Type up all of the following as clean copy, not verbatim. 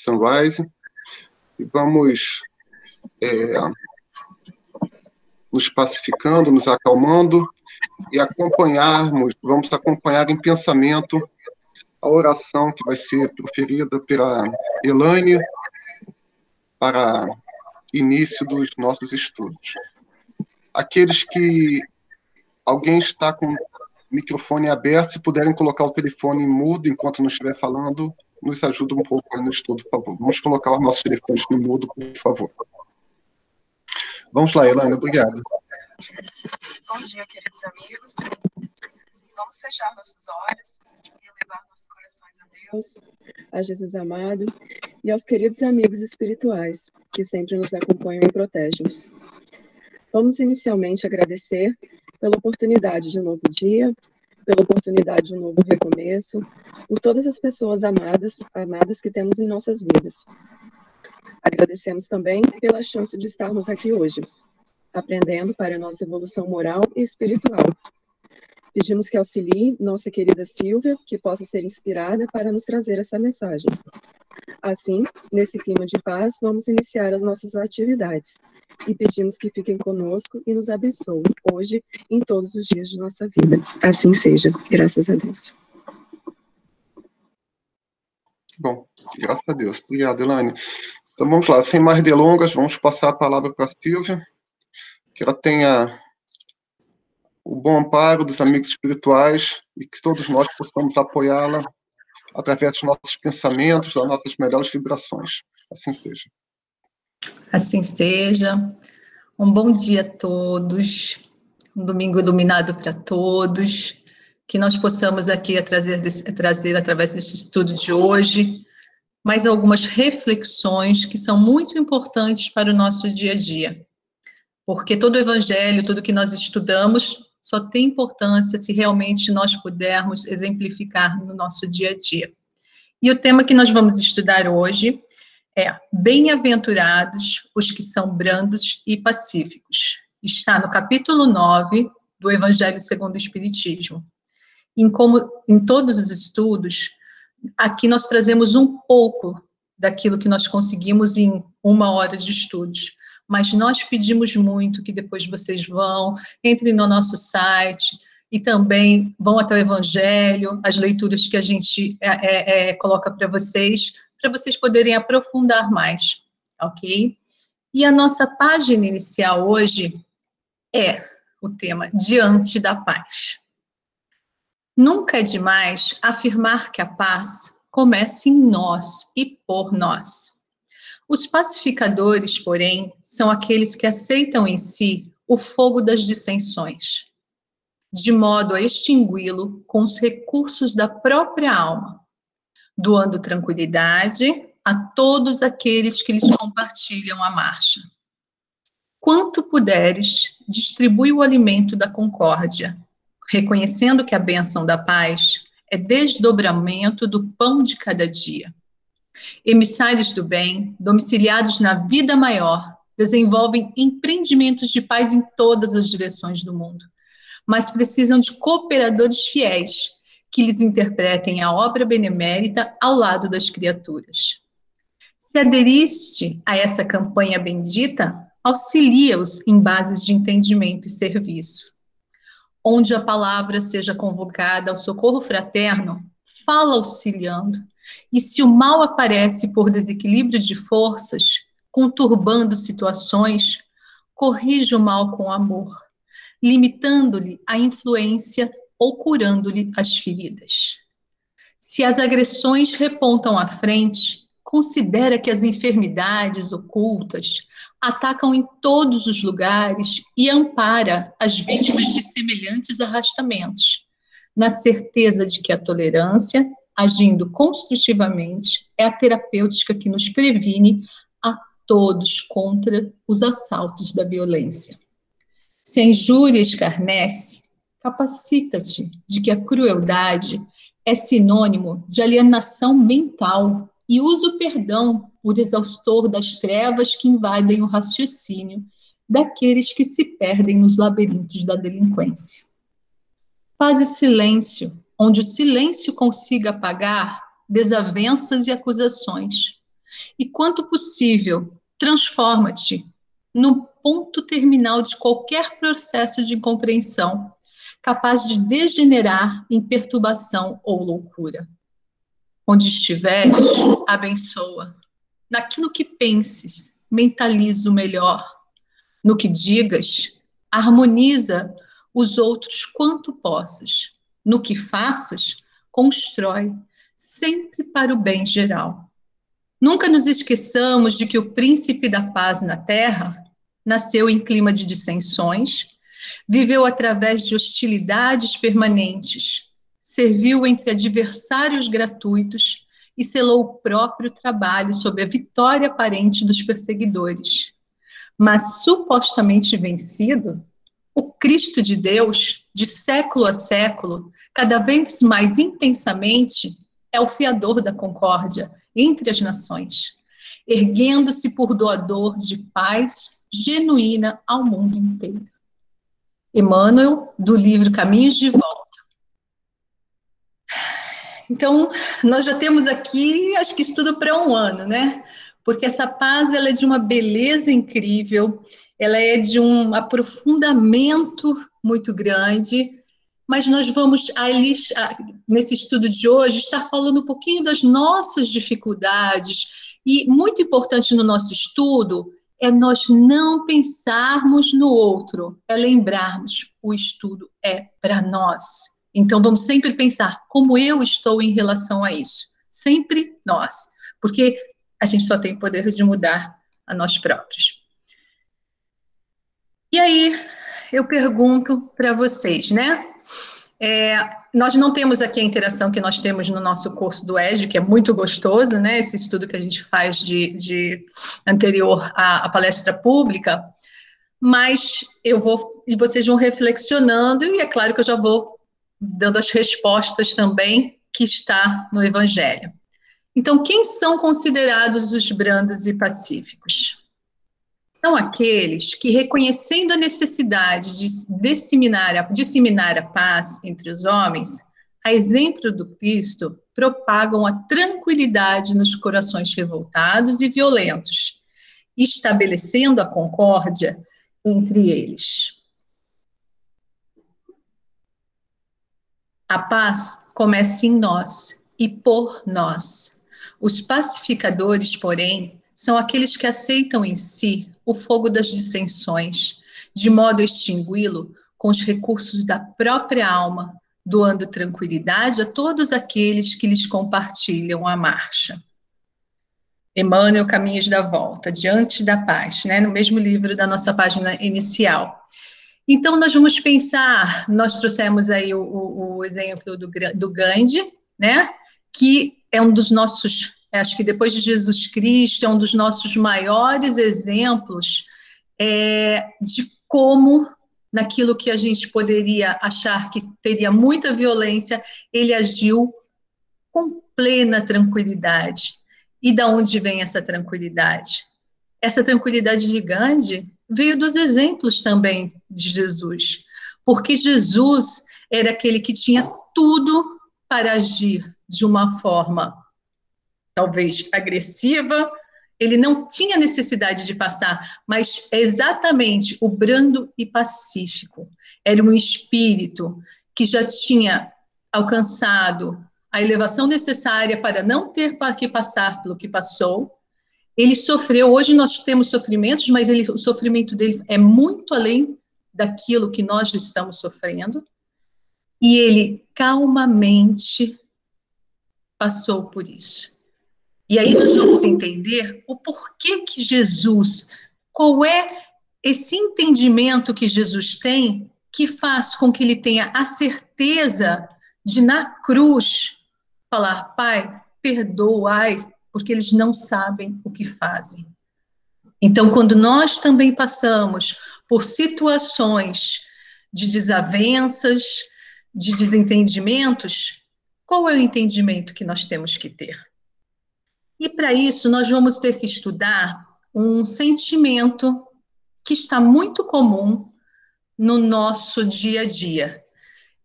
Sunrise, e vamos nos pacificando, nos acalmando, e vamos acompanhar em pensamento a oração que vai ser proferida pela Elaine para início dos nossos estudos. Aqueles que alguém está com o microfone aberto, se puderem colocar o telefone em mudo enquanto não estiver falando, nos ajuda um pouco aí no estudo, por favor. Vamos colocar os nossos telefones no mudo, por favor. Vamos lá, Elaine, obrigado. Bom dia, queridos amigos. Vamos fechar nossos olhos e elevar nossos corações a Deus, a Jesus amado e aos queridos amigos espirituais que sempre nos acompanham e protegem. Vamos inicialmente agradecer pela oportunidade de um novo dia, pela oportunidade de um novo recomeço, por todas as pessoas amadas que temos em nossas vidas. Agradecemos também pela chance de estarmos aqui hoje, aprendendo para a nossa evolução moral e espiritual. Pedimos que auxilie nossa querida Silvia, que possa ser inspirada para nos trazer essa mensagem. Assim, nesse clima de paz, vamos iniciar as nossas atividades e pedimos que fiquem conosco e nos abençoem hoje e em todos os dias de nossa vida. Assim seja, graças a Deus. Bom, graças a Deus. Obrigado, Elaine. Então vamos lá, sem mais delongas, vamos passar a palavra para a Silvia, que ela tenha o bom amparo dos amigos espirituais e que todos nós possamos apoiá-la através dos nossos pensamentos, das nossas melhores vibrações. Assim seja. Assim seja. Um bom dia a todos. Um domingo iluminado para todos. Que nós possamos aqui trazer através desse estudo de hoje mais algumas reflexões que são muito importantes para o nosso dia a dia. Porque todo o evangelho, tudo que nós estudamos, só tem importância se realmente nós pudermos exemplificar no nosso dia a dia. E o tema que nós vamos estudar hoje é Bem-aventurados os que são brandos e pacíficos. Está no capítulo 9 do Evangelho segundo o Espiritismo. Como em todos os estudos, aqui nós trazemos um pouco daquilo que nós conseguimos em 1 hora de estudos. Mas nós pedimos muito que depois vocês entrem no nosso site e também vão até o Evangelho, as leituras que a gente coloca para vocês poderem aprofundar mais, ok? E a nossa página inicial hoje é o tema Diante da Paz. Nunca é demais afirmar que a paz começa em nós e por nós. Os pacificadores, porém, são aqueles que aceitam em si o fogo das dissensões, de modo a extingui-lo com os recursos da própria alma, doando tranquilidade a todos aqueles que lhes compartilham a marcha. Quanto puderes, distribui o alimento da concórdia, reconhecendo que a bênção da paz é desdobramento do pão de cada dia. Emissários do bem, domiciliados na vida maior, desenvolvem empreendimentos de paz em todas as direções do mundo, mas precisam de cooperadores fiéis que lhes interpretem a obra benemérita ao lado das criaturas. Se aderiste a essa campanha bendita, auxilia-os em bases de entendimento e serviço. Onde a palavra seja convocada ao socorro fraterno, fala auxiliando. E se o mal aparece por desequilíbrio de forças, conturbando situações, corrige o mal com amor, limitando-lhe a influência ou curando-lhe as feridas. Se as agressões repontam à frente, considera que as enfermidades ocultas atacam em todos os lugares e ampara as vítimas de semelhantes arrastamentos, na certeza de que a tolerância, agindo construtivamente, é a terapêutica que nos previne a todos contra os assaltos da violência. Se a injúria escarnece, capacita-te de que a crueldade é sinônimo de alienação mental e usa o perdão por exaustor das trevas que invadem o raciocínio daqueles que se perdem nos labirintos da delinquência. Faze silêncio, onde o silêncio consiga apagar desavenças e acusações, E, quanto possível, transforma-te no ponto terminal de qualquer processo de incompreensão, capaz de degenerar em perturbação ou loucura. Onde estiveres, abençoa. Naquilo que penses, mentaliza o melhor. No que digas, harmoniza os outros quanto possas. No que faças, constrói, sempre para o bem geral. Nunca nos esqueçamos de que o príncipe da paz na terra nasceu em clima de dissensões, viveu através de hostilidades permanentes, serviu entre adversários gratuitos e selou o próprio trabalho sob a vitória aparente dos perseguidores. Mas supostamente vencido, o Cristo de Deus, de século a século, cada vez mais intensamente, é o fiador da concórdia entre as nações, erguendo-se por doador de paz genuína ao mundo inteiro. Emmanuel, do livro Caminhos de Volta. Então, nós já temos aqui, acho que estudo para um ano, né? Porque essa paz, ela é de uma beleza incrível, ela é de um aprofundamento muito grande, mas nós vamos, nesse estudo de hoje, estar falando um pouquinho das nossas dificuldades, e muito importante no nosso estudo é nós não pensarmos no outro, é lembrarmos, o estudo é para nós. Então, vamos sempre pensar como eu estou em relação a isso. Sempre nós, porque a gente só tem poder de mudar a nós próprios. E aí, eu pergunto para vocês, né? Nós não temos aqui a interação que nós temos no nosso curso do EJE, que é muito gostoso, né? Esse estudo que a gente faz de anterior à palestra pública, mas eu vou, e vocês vão reflexionando, e é claro que eu já vou dando as respostas também que está no Evangelho. Então, quem são considerados os brandos e pacíficos? São aqueles que, reconhecendo a necessidade de disseminar a paz entre os homens, a exemplo do Cristo, propagam a tranquilidade nos corações revoltados e violentos, estabelecendo a concórdia entre eles. A paz começa em nós e por nós. Os pacificadores, porém, são aqueles que aceitam em si o fogo das dissensões, de modo a extingui-lo com os recursos da própria alma, doando tranquilidade a todos aqueles que lhes compartilham a marcha. Emmanuel, Caminhos da Volta, Diante da Paz, né, no mesmo livro da nossa página inicial. Então, nós vamos pensar, nós trouxemos aí o exemplo do Gandhi, né, que é um dos nossos, acho que depois de Jesus Cristo, é um dos nossos maiores exemplos de como, naquilo que a gente poderia achar que teria muita violência, ele agiu com plena tranquilidade. E de onde vem essa tranquilidade? Essa tranquilidade de Gandhi veio dos exemplos também de Jesus, porque Jesus era aquele que tinha tudo para agir de uma forma talvez agressiva, ele não tinha necessidade de passar, mas exatamente o brando e pacífico. Era um espírito que já tinha alcançado a elevação necessária para não ter que passar pelo que passou. Ele sofreu, hoje nós temos sofrimentos, mas o sofrimento dele é muito além daquilo que nós estamos sofrendo, e ele calmamente passou por isso. E aí nós vamos entender o porquê que Jesus, qual é esse entendimento que Jesus tem, que faz com que ele tenha a certeza de, na cruz, falar: Pai, perdoai, porque eles não sabem o que fazem. Então, quando nós também passamos por situações de desavenças, de desentendimentos, qual é o entendimento que nós temos que ter? E para isso, nós vamos ter que estudar um sentimento que está muito comum no nosso dia a dia.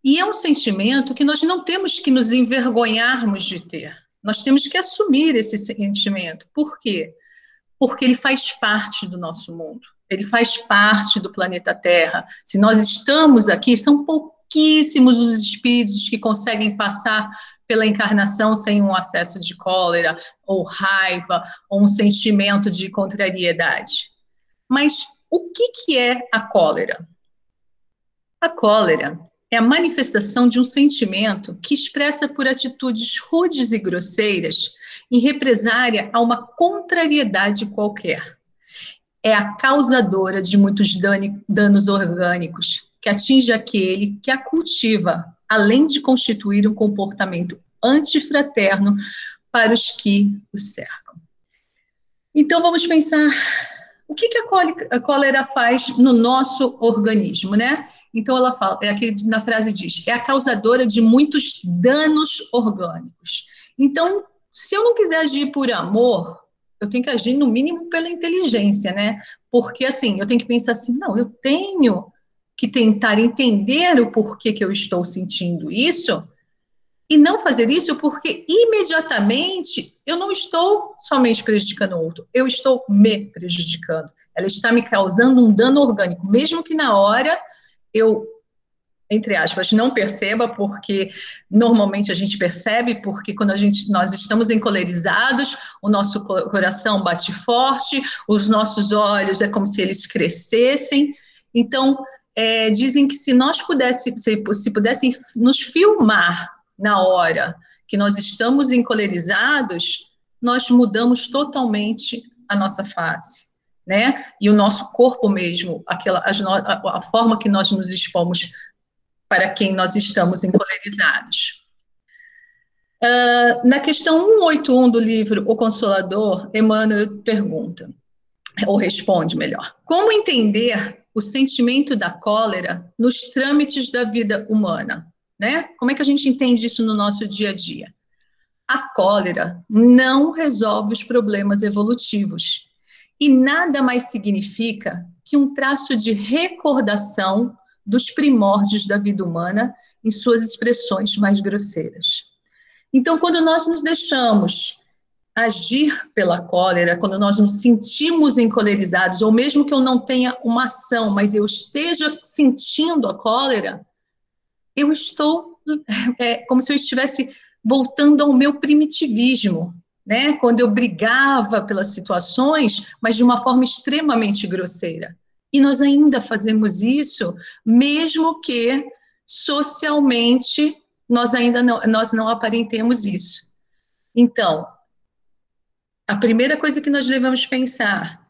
E é um sentimento que nós não temos que nos envergonharmos de ter. Nós temos que assumir esse sentimento. Por quê? Porque ele faz parte do nosso mundo. Ele faz parte do planeta Terra. Se nós estamos aqui, são pouquíssimos os espíritos que conseguem passar pela encarnação sem um acesso de cólera, ou raiva, ou um sentimento de contrariedade. Mas o que é a cólera? A cólera é a manifestação de um sentimento que expressa por atitudes rudes e grosseiras em represária a uma contrariedade qualquer. É a causadora de muitos danos orgânicos, que atinge aquele que a cultiva, além de constituir um comportamento antifraterno para os que o cercam. Então, vamos pensar, o que a cólera faz no nosso organismo, né? Então, ela fala, aqui na frase diz, é a causadora de muitos danos orgânicos. Então, se eu não quiser agir por amor, eu tenho que agir, no mínimo, pela inteligência, né? Porque, assim, eu tenho que pensar assim, não, eu tenho que tentar entender o porquê que eu estou sentindo isso, e não fazer isso porque, imediatamente, eu não estou somente prejudicando o outro, eu estou me prejudicando. Ela está me causando um dano orgânico, mesmo que na hora eu, entre aspas, não perceba, porque normalmente a gente percebe, porque quando nós estamos encolerizados, o nosso coração bate forte, os nossos olhos é como se eles crescessem. Então, dizem que se nós pudessem nos filmar na hora que nós estamos encolerizados, nós mudamos totalmente a nossa face, né? E o nosso corpo mesmo, a forma que nós nos expomos para quem nós estamos encolerizados. Na questão 181 do livro O Consolador, Emmanuel pergunta, ou responde melhor, como entender o sentimento da cólera nos trâmites da vida humana? Né? Como é que a gente entende isso no nosso dia a dia? A cólera não resolve os problemas evolutivos e nada mais significa que um traço de recordação dos primórdios da vida humana em suas expressões mais grosseiras. Então, quando nós nos deixamos agir pela cólera, quando nós nos sentimos encolerizados, ou mesmo que eu não tenha uma ação, mas eu esteja sentindo a cólera, eu estou, como se eu estivesse voltando ao meu primitivismo, né? Quando eu brigava pelas situações, mas de uma forma extremamente grosseira. E nós ainda fazemos isso, mesmo que socialmente nós não aparentemos isso. Então, a primeira coisa que nós devemos pensar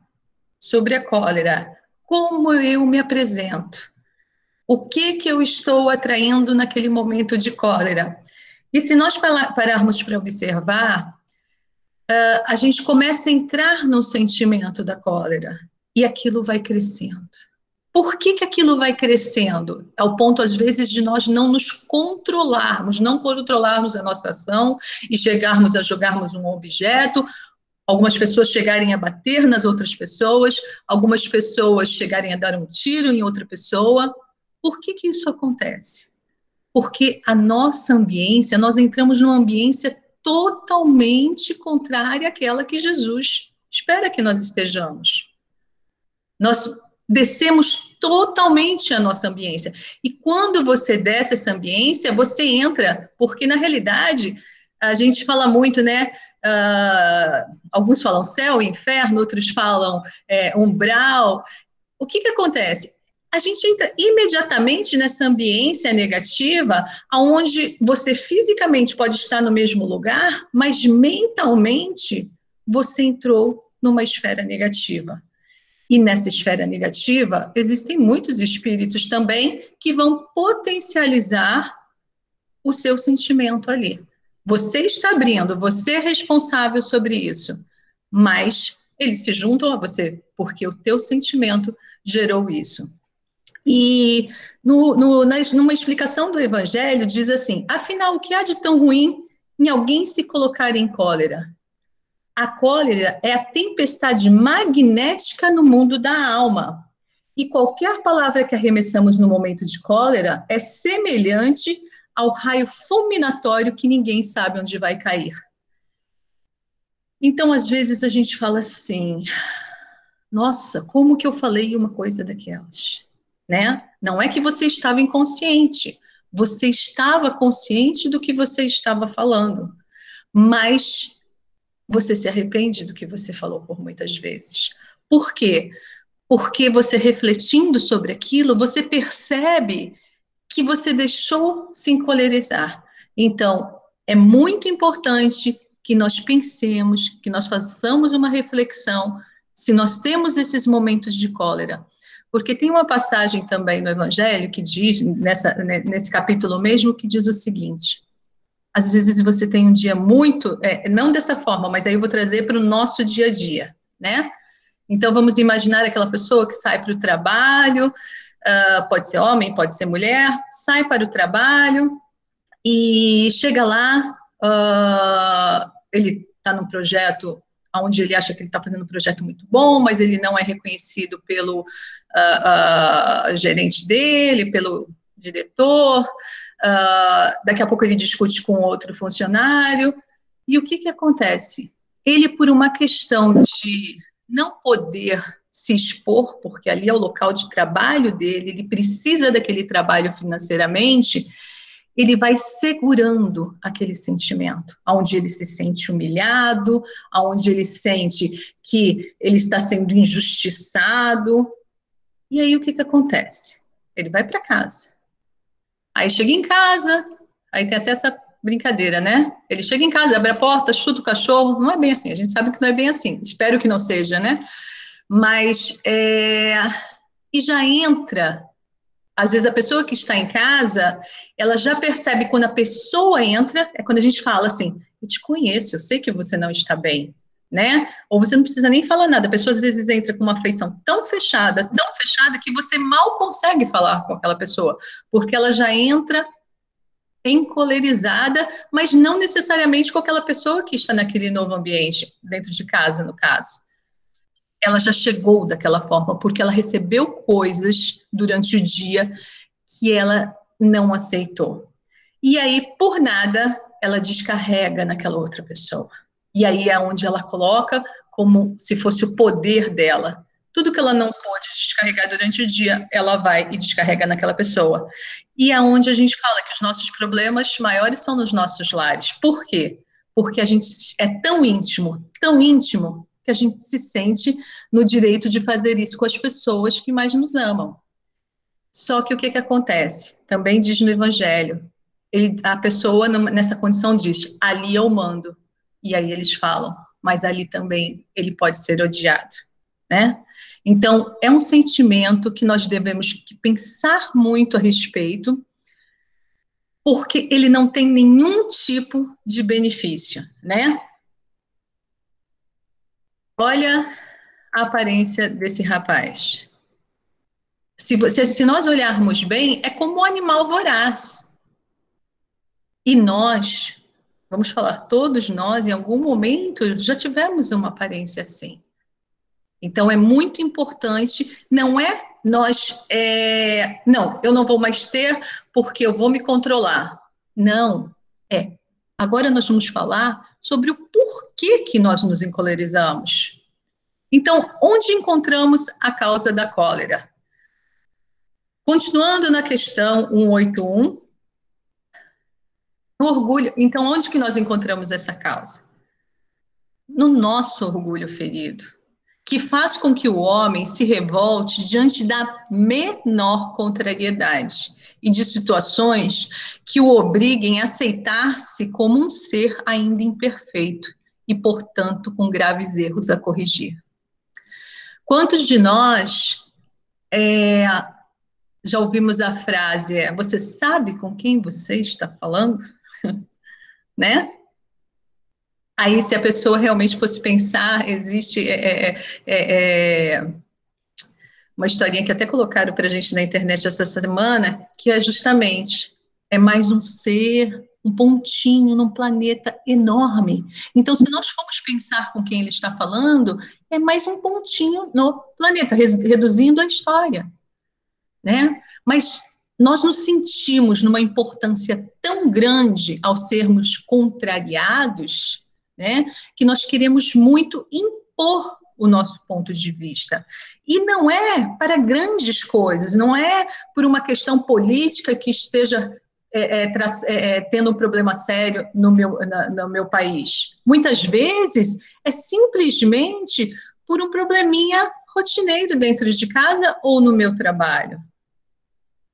sobre a cólera, como eu me apresento? O que eu estou atraindo naquele momento de cólera? E se nós pararmos para observar, a gente começa a entrar no sentimento da cólera, e aquilo vai crescendo. Por que aquilo vai crescendo? Ao ponto, às vezes, de nós não nos controlarmos, não controlarmos a nossa ação e chegarmos a jogarmos um objeto, algumas pessoas chegarem a bater nas outras pessoas, algumas pessoas chegarem a dar um tiro em outra pessoa. Por que isso acontece? Porque a nossa ambiência, nós entramos numa ambiência totalmente contrária àquela que Jesus espera que nós estejamos. Nós descemos totalmente a nossa ambiência. E quando você desce essa ambiência, você entra, porque na realidade, a gente fala muito, né? Alguns falam céu, inferno, outros falam umbral. O que acontece? A gente entra imediatamente nessa ambiência negativa, onde você fisicamente pode estar no mesmo lugar, mas mentalmente você entrou numa esfera negativa. E nessa esfera negativa, existem muitos espíritos também que vão potencializar o seu sentimento ali. Você está abrindo, você é responsável sobre isso, mas eles se juntam a você, porque o teu sentimento gerou isso. E numa explicação do Evangelho diz assim, afinal, o que há de tão ruim em alguém se colocar em cólera? A cólera é a tempestade magnética no mundo da alma. E qualquer palavra que arremessamos no momento de cólera é semelhante ao raio fulminatório que ninguém sabe onde vai cair. Então, às vezes, a gente fala assim, nossa, como que eu falei uma coisa daquelas, né? Não é que você estava inconsciente, você estava consciente do que você estava falando, mas você se arrepende do que você falou por muitas vezes. Por quê? Porque você refletindo sobre aquilo, você percebe que você deixou se encolerizar. Então, é muito importante que nós pensemos, que nós façamos uma reflexão se nós temos esses momentos de cólera. Porque tem uma passagem também no Evangelho que diz, nesse capítulo mesmo, que diz o seguinte: às vezes você tem um dia muito, não dessa forma, mas aí eu vou trazer para o nosso dia a dia, né? Então, vamos imaginar aquela pessoa que sai para o trabalho, pode ser homem, pode ser mulher, sai para o trabalho e chega lá, ele está num projeto onde ele acha que ele está fazendo um projeto muito bom, mas ele não é reconhecido pelo gerente dele, pelo diretor, daqui a pouco ele discute com outro funcionário, e o que que acontece? Ele, por uma questão de não poder se expor, porque ali é o local de trabalho dele, ele precisa daquele trabalho financeiramente, ele vai segurando aquele sentimento, onde ele se sente humilhado, onde ele sente que ele está sendo injustiçado. E aí o que que acontece? Ele vai para casa. Aí chega em casa, aí tem até essa brincadeira, né? Ele chega em casa, abre a porta, chuta o cachorro. Não é bem assim, a gente sabe que não é bem assim. Espero que não seja, né? Mas, e já entra, às vezes a pessoa que está em casa, ela já percebe quando a pessoa entra, é quando a gente fala assim, eu te conheço, eu sei que você não está bem, né? Ou você não precisa nem falar nada, a pessoa às vezes entra com uma feição tão fechada, que você mal consegue falar com aquela pessoa, porque ela já entra encolerizada, mas não necessariamente com aquela pessoa que está naquele novo ambiente, dentro de casa, no caso. Ela já chegou daquela forma, porque ela recebeu coisas durante o dia que ela não aceitou. E aí, por nada, ela descarrega naquela outra pessoa. E aí é onde ela coloca como se fosse o poder dela. Tudo que ela não pôde descarregar durante o dia, ela vai e descarrega naquela pessoa. E é onde a gente fala que os nossos problemas maiores são nos nossos lares. Por quê? Porque a gente é tão íntimo, que a gente se sente no direito de fazer isso com as pessoas que mais nos amam. Só que o que que acontece? Também diz no Evangelho, a pessoa nessa condição diz, ali eu mando. E aí eles falam, mas ali também ele pode ser odiado, né? Então, é um sentimento que nós devemos pensar muito a respeito, porque ele não tem nenhum tipo de benefício, né? Olha a aparência desse rapaz. Se nós olharmos bem, é como um animal voraz. E nós, vamos falar, todos nós, em algum momento, já tivemos uma aparência assim. Então, é muito importante, não é nós, não, eu não vou mais ter porque eu vou me controlar. Não, agora nós vamos falar sobre o porquê que nós nos encolerizamos. Então, onde encontramos a causa da cólera? Continuando na questão 181, o orgulho. Então, onde que nós encontramos essa causa? No nosso orgulho ferido, que faz com que o homem se revolte diante da menor contrariedade e de situações que o obriguem a aceitar-se como um ser ainda imperfeito e, portanto, com graves erros a corrigir. Quantos de nós já ouvimos a frase, você sabe com quem você está falando? Né? Aí, se a pessoa realmente fosse pensar, existe uma historinha que até colocaram para a gente na internet essa semana, que é justamente, é mais um ser, um pontinho num planeta enorme. Então, se nós formos pensar com quem ele está falando, é mais um pontinho no planeta, reduzindo a história, né? Mas nós nos sentimos numa importância tão grande ao sermos contrariados, né? Que nós queremos muito impor o nosso ponto de vista. E não é para grandes coisas, não é por uma questão política que esteja tendo um problema sério no meu país. Muitas vezes é simplesmente por um probleminha rotineiro dentro de casa ou no meu trabalho.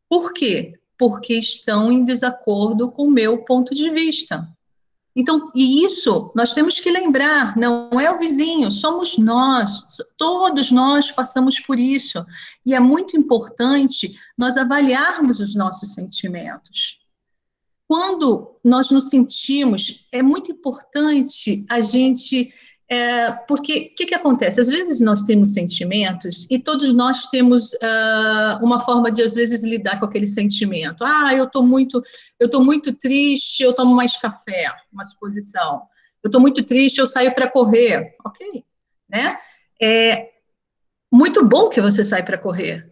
Por quê? Porque estão em desacordo com o meu ponto de vista. Então, e isso nós temos que lembrar, não é o vizinho, somos nós, todos nós passamos por isso. E é muito importante nós avaliarmos os nossos sentimentos. Quando nós nos sentimos, é muito importante a gente... porque o que acontece? Às vezes nós temos sentimentos e todos nós temos uma forma de, às vezes, lidar com aquele sentimento. Eu tô muito triste, eu tomo mais café, uma suposição. Eu estou muito triste, eu saio para correr. Ok, né? É muito bom que você sai para correr.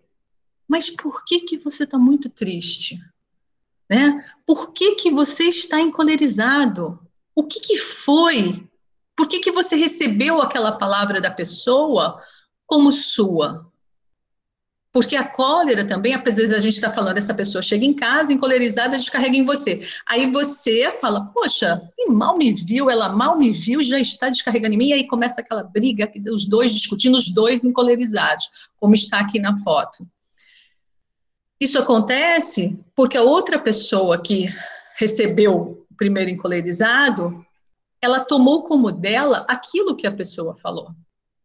Mas por que você está muito triste? Né? Por que você está encolerizado? O que foi? Por que você recebeu aquela palavra da pessoa como sua? Porque a cólera também, às vezes a gente está falando, essa pessoa chega em casa encolerizada, descarrega em você. Aí você fala, poxa, ele mal me viu, ela mal me viu, já está descarregando em mim, e aí começa aquela briga, os dois discutindo, os dois encolerizados, como está aqui na foto. Isso acontece porque a outra pessoa que recebeu o primeiro encolerizado, ela tomou como dela aquilo que a pessoa falou.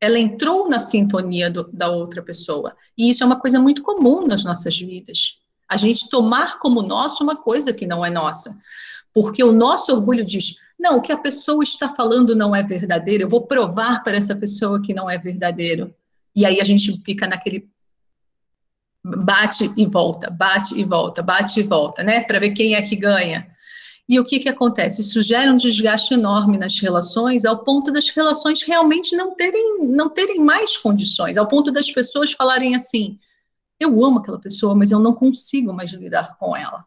Ela entrou na sintonia da outra pessoa. E isso é uma coisa muito comum nas nossas vidas. A gente tomar como nosso uma coisa que não é nossa. Porque o nosso orgulho diz, não, o que a pessoa está falando não é verdadeiro, eu vou provar para essa pessoa que não é verdadeiro. E aí a gente fica naquele bate e volta, bate e volta, bate e volta, né? Para ver quem é que ganha. E o que acontece? Isso gera um desgaste enorme nas relações, ao ponto das relações realmente não terem mais condições, ao ponto das pessoas falarem assim, eu amo aquela pessoa, mas eu não consigo mais lidar com ela,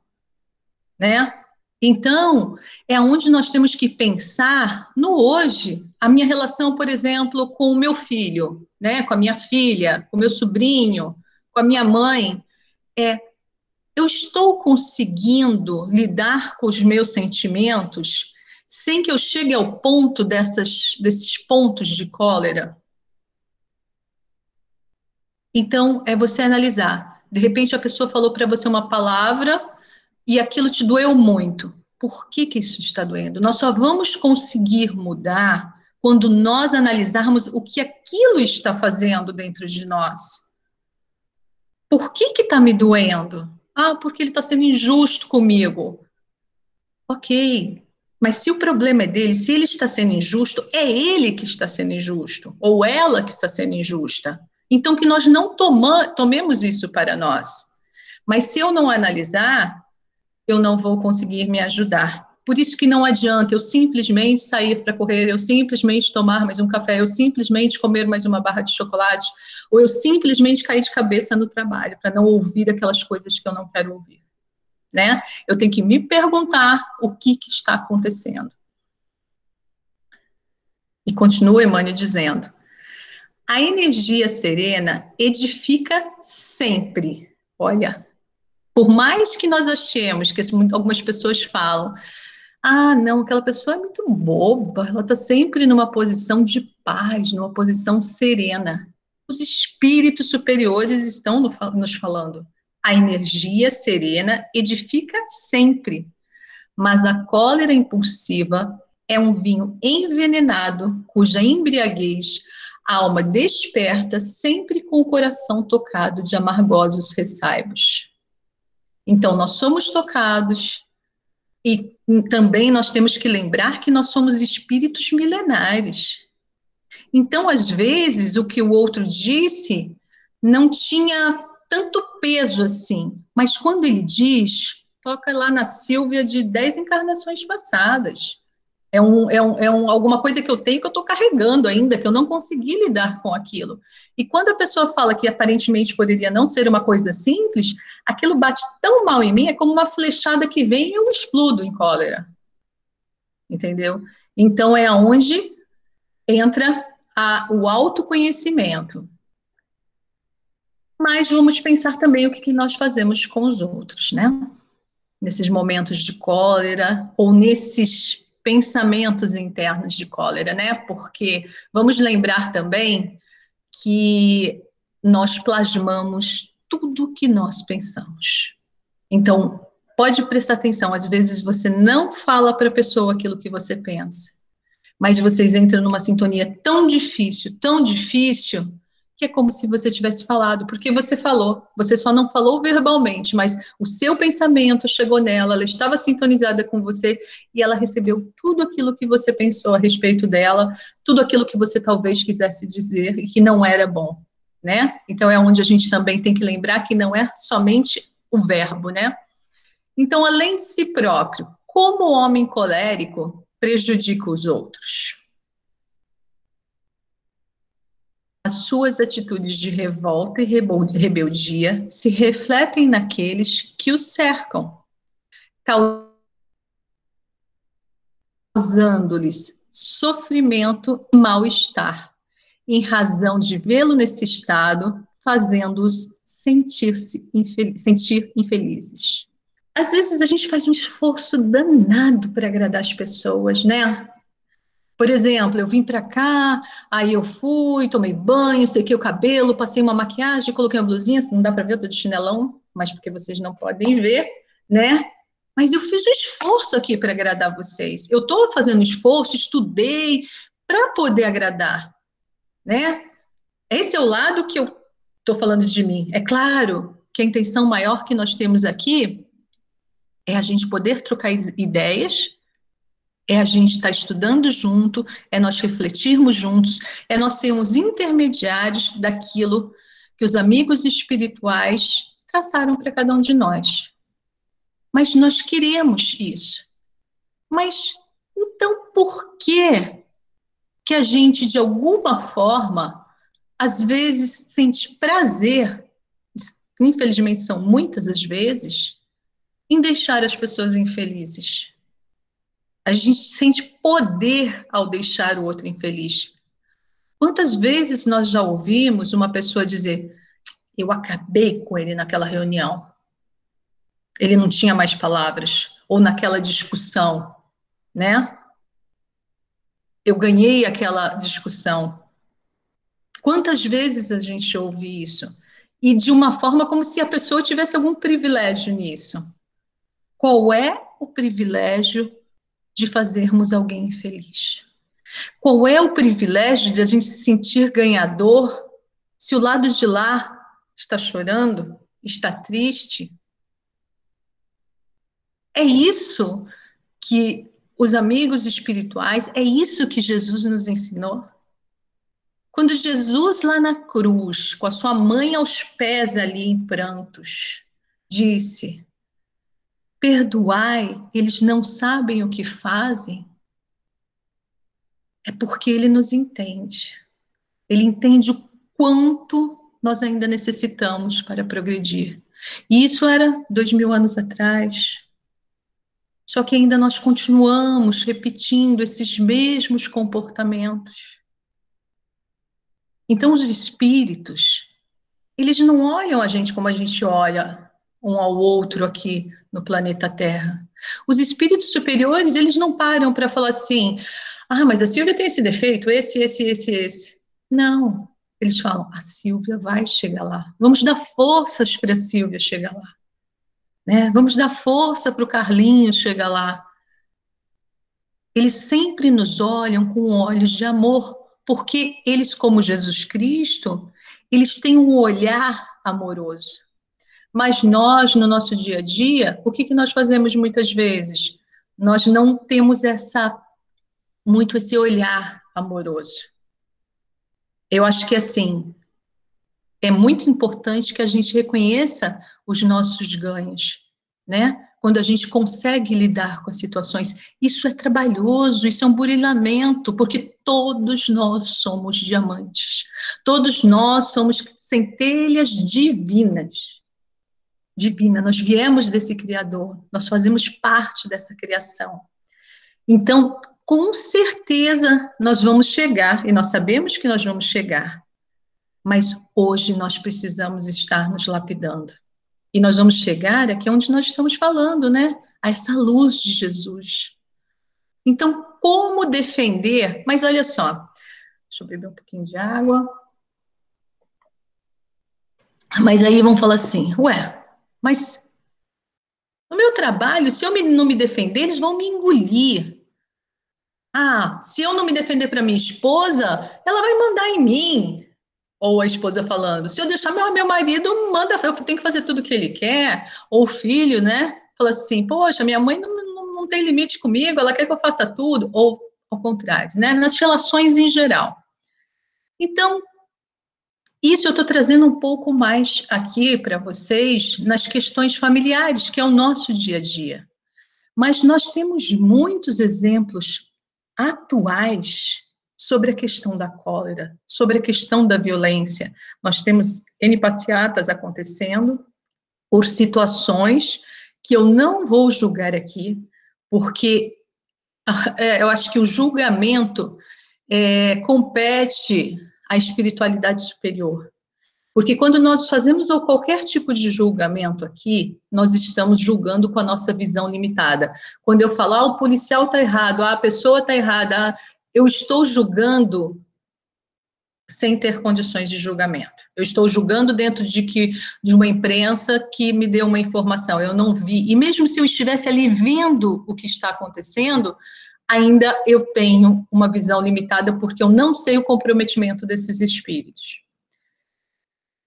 né? Então, é onde nós temos que pensar no hoje. A minha relação, por exemplo, com o meu filho, né? Com a minha filha, com o meu sobrinho, com a minha mãe, eu estou conseguindo lidar com os meus sentimentos sem que eu chegue ao ponto desses pontos de cólera? Então, é você analisar. De repente, a pessoa falou para você uma palavra e aquilo te doeu muito. Por que isso está doendo? Nós só vamos conseguir mudar quando nós analisarmos o que aquilo está fazendo dentro de nós. Por que está me doendo? Porque ele está sendo injusto comigo. Ok, mas se o problema é dele, se ele está sendo injusto, é ele que está sendo injusto, ou ela que está sendo injusta. Então, que nós não tomemos isso para nós. Mas se eu não analisar, eu não vou conseguir me ajudar. Por isso que não adianta eu simplesmente sair para correr, eu simplesmente tomar mais um café, eu simplesmente comer mais uma barra de chocolate, ou eu simplesmente cair de cabeça no trabalho, para não ouvir aquelas coisas que eu não quero ouvir, né? Eu tenho que me perguntar o que está acontecendo. E continua Emmanuel dizendo, a energia serena edifica sempre. Olha, por mais que nós achemos, que algumas pessoas falam, não, aquela pessoa é muito boba, ela está sempre numa posição de paz, numa posição serena. Os espíritos superiores estão nos falando. A energia serena edifica sempre, mas a cólera impulsiva é um vinho envenenado, cuja embriaguez a alma desperta sempre com o coração tocado de amargosos ressaibos. Então, nós somos tocados e também nós temos que lembrar que nós somos espíritos milenares. Então, às vezes, o que o outro disse não tinha tanto peso assim, mas quando ele diz, toca lá na Sílvia de 10 encarnações passadas. Alguma coisa que eu tenho que eu estou carregando ainda, que eu não consegui lidar com aquilo. E quando a pessoa fala que aparentemente poderia não ser uma coisa simples, aquilo bate tão mal em mim, é como uma flechada que vem e eu explodo em cólera. entendeu? Então, é onde entra o autoconhecimento. Mas vamos pensar também o que nós fazemos com os outros, né? Nesses momentos de cólera, ou nesses pensamentos internos de cólera, né? Porque vamos lembrar também que nós plasmamos tudo o que nós pensamos. Então, pode prestar atenção, às vezes você não fala para a pessoa aquilo que você pensa, mas vocês entram numa sintonia tão difícil, que é como se você tivesse falado, porque você falou, você só não falou verbalmente, mas o seu pensamento chegou nela, ela estava sintonizada com você e ela recebeu tudo aquilo que você pensou a respeito dela, tudo aquilo que você talvez quisesse dizer e que não era bom, né? Então é onde a gente também tem que lembrar que não é somente o verbo, né? Então, além de si próprio, como o homem colérico prejudica os outros? As suas atitudes de revolta e rebeldia se refletem naqueles que o cercam, causando-lhes sofrimento e mal-estar, em razão de vê-lo nesse estado, fazendo-os sentir infelizes. Às vezes a gente faz um esforço danado para agradar as pessoas, né? Por exemplo, eu vim para cá, aí eu fui, tomei banho, sequei o cabelo, passei uma maquiagem, coloquei uma blusinha, não dá para ver, eu tô de chinelão, mas porque vocês não podem ver, né? Mas eu fiz um esforço aqui para agradar vocês. Eu estou fazendo esforço, estudei para poder agradar, né? Esse é o lado que eu estou falando de mim. É claro que a intenção maior que nós temos aqui é a gente poder trocar ideias, é a gente estar estudando junto, é nós refletirmos juntos, é nós sermos intermediários daquilo que os amigos espirituais traçaram para cada um de nós. Mas nós queremos isso. Mas, então, por que a gente, de alguma forma, às vezes sente prazer, infelizmente são muitas as vezes, em deixar as pessoas infelizes? A gente sente poder ao deixar o outro infeliz. Quantas vezes nós já ouvimos uma pessoa dizer: eu acabei com ele naquela reunião, ele não tinha mais palavras, ou naquela discussão, né? Eu ganhei aquela discussão. Quantas vezes a gente ouve isso? E de uma forma como se a pessoa tivesse algum privilégio nisso. Qual é o privilégio de fazermos alguém infeliz? Qual é o privilégio de a gente se sentir ganhador se o lado de lá está chorando, está triste? É isso que os amigos espirituais, é isso que Jesus nos ensinou. Quando Jesus lá na cruz, com a sua mãe aos pés ali em prantos, disse: perdoai, eles não sabem o que fazem, é porque ele nos entende. Ele entende o quanto nós ainda necessitamos para progredir. E isso era 2000 anos atrás. Só que ainda nós continuamos repetindo esses mesmos comportamentos. Então, os espíritos, eles não olham a gente como a gente olha um ao outro aqui no planeta Terra. Os espíritos superiores, eles não param para falar assim: ah, mas a Silvia tem esse defeito, esse. Não. Eles falam: a Silvia vai chegar lá. Vamos dar forças para a Silvia chegar lá. Né? Vamos dar força para o Carlinhos chegar lá. Eles sempre nos olham com olhos de amor, porque eles, como Jesus Cristo, eles têm um olhar amoroso. Mas nós, no nosso dia a dia, o que nós fazemos muitas vezes? Nós não temos muito esse olhar amoroso. Eu acho que, assim, é muito importante que a gente reconheça os nossos ganhos, né? Quando a gente consegue lidar com as situações. Isso é trabalhoso, isso é um burilamento, porque todos nós somos diamantes. Todos nós somos centelhas divinas. Divina, nós viemos desse Criador, nós fazemos parte dessa criação. Então, com certeza, nós vamos chegar, e nós sabemos que nós vamos chegar, mas hoje nós precisamos estar nos lapidando. E nós vamos chegar aqui onde nós estamos falando, né? A essa luz de Jesus. Então, como defender? Mas olha só, deixa eu beber um pouquinho de água. Mas aí vão falar assim, ué, mas no meu trabalho, se eu não me defender, eles vão me engolir. Ah, se eu não me defender para minha esposa, ela vai mandar em mim. Ou a esposa falando, se eu deixar meu marido, manda, eu tenho que fazer tudo o que ele quer. Ou o filho, né? Fala assim, poxa, minha mãe não tem limite comigo, ela quer que eu faça tudo. Ou ao contrário, né? Nas relações em geral. Então, isso eu estou trazendo um pouco mais aqui para vocês nas questões familiares, que é o nosso dia a dia. Mas nós temos muitos exemplos atuais sobre a questão da cólera, sobre a questão da violência. Nós temos N passeatas acontecendo por situações que eu não vou julgar aqui, porque eu acho que o julgamento compete à espiritualidade superior. Porque quando nós fazemos qualquer tipo de julgamento aqui, nós estamos julgando com a nossa visão limitada. Quando eu falar, o policial está errado, a pessoa está errada, eu estou julgando sem ter condições de julgamento. Eu estou julgando dentro de uma imprensa que me deu uma informação, eu não vi. E mesmo se eu estivesse ali vendo o que está acontecendo, ainda eu tenho uma visão limitada porque eu não sei o comprometimento desses espíritos.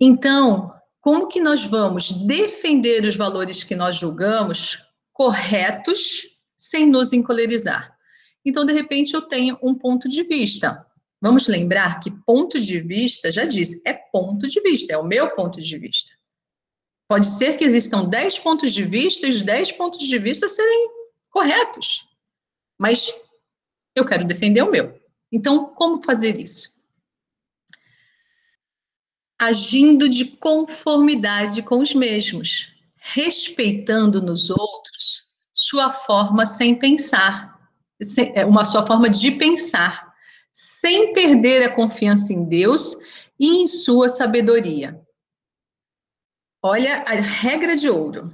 Então, como que nós vamos defender os valores que nós julgamos corretos sem nos encolerizar? Então, de repente, eu tenho um ponto de vista. Vamos lembrar que ponto de vista, já disse, é ponto de vista, é o meu ponto de vista. Pode ser que existam 10 pontos de vista e os 10 pontos de vista serem corretos, mas eu quero defender o meu. Então, como fazer isso? Agindo de conformidade com os mesmos, respeitando nos outros sua forma sem pensar, sua forma de pensar, sem perder a confiança em Deus e em sua sabedoria. Olha a regra de ouro.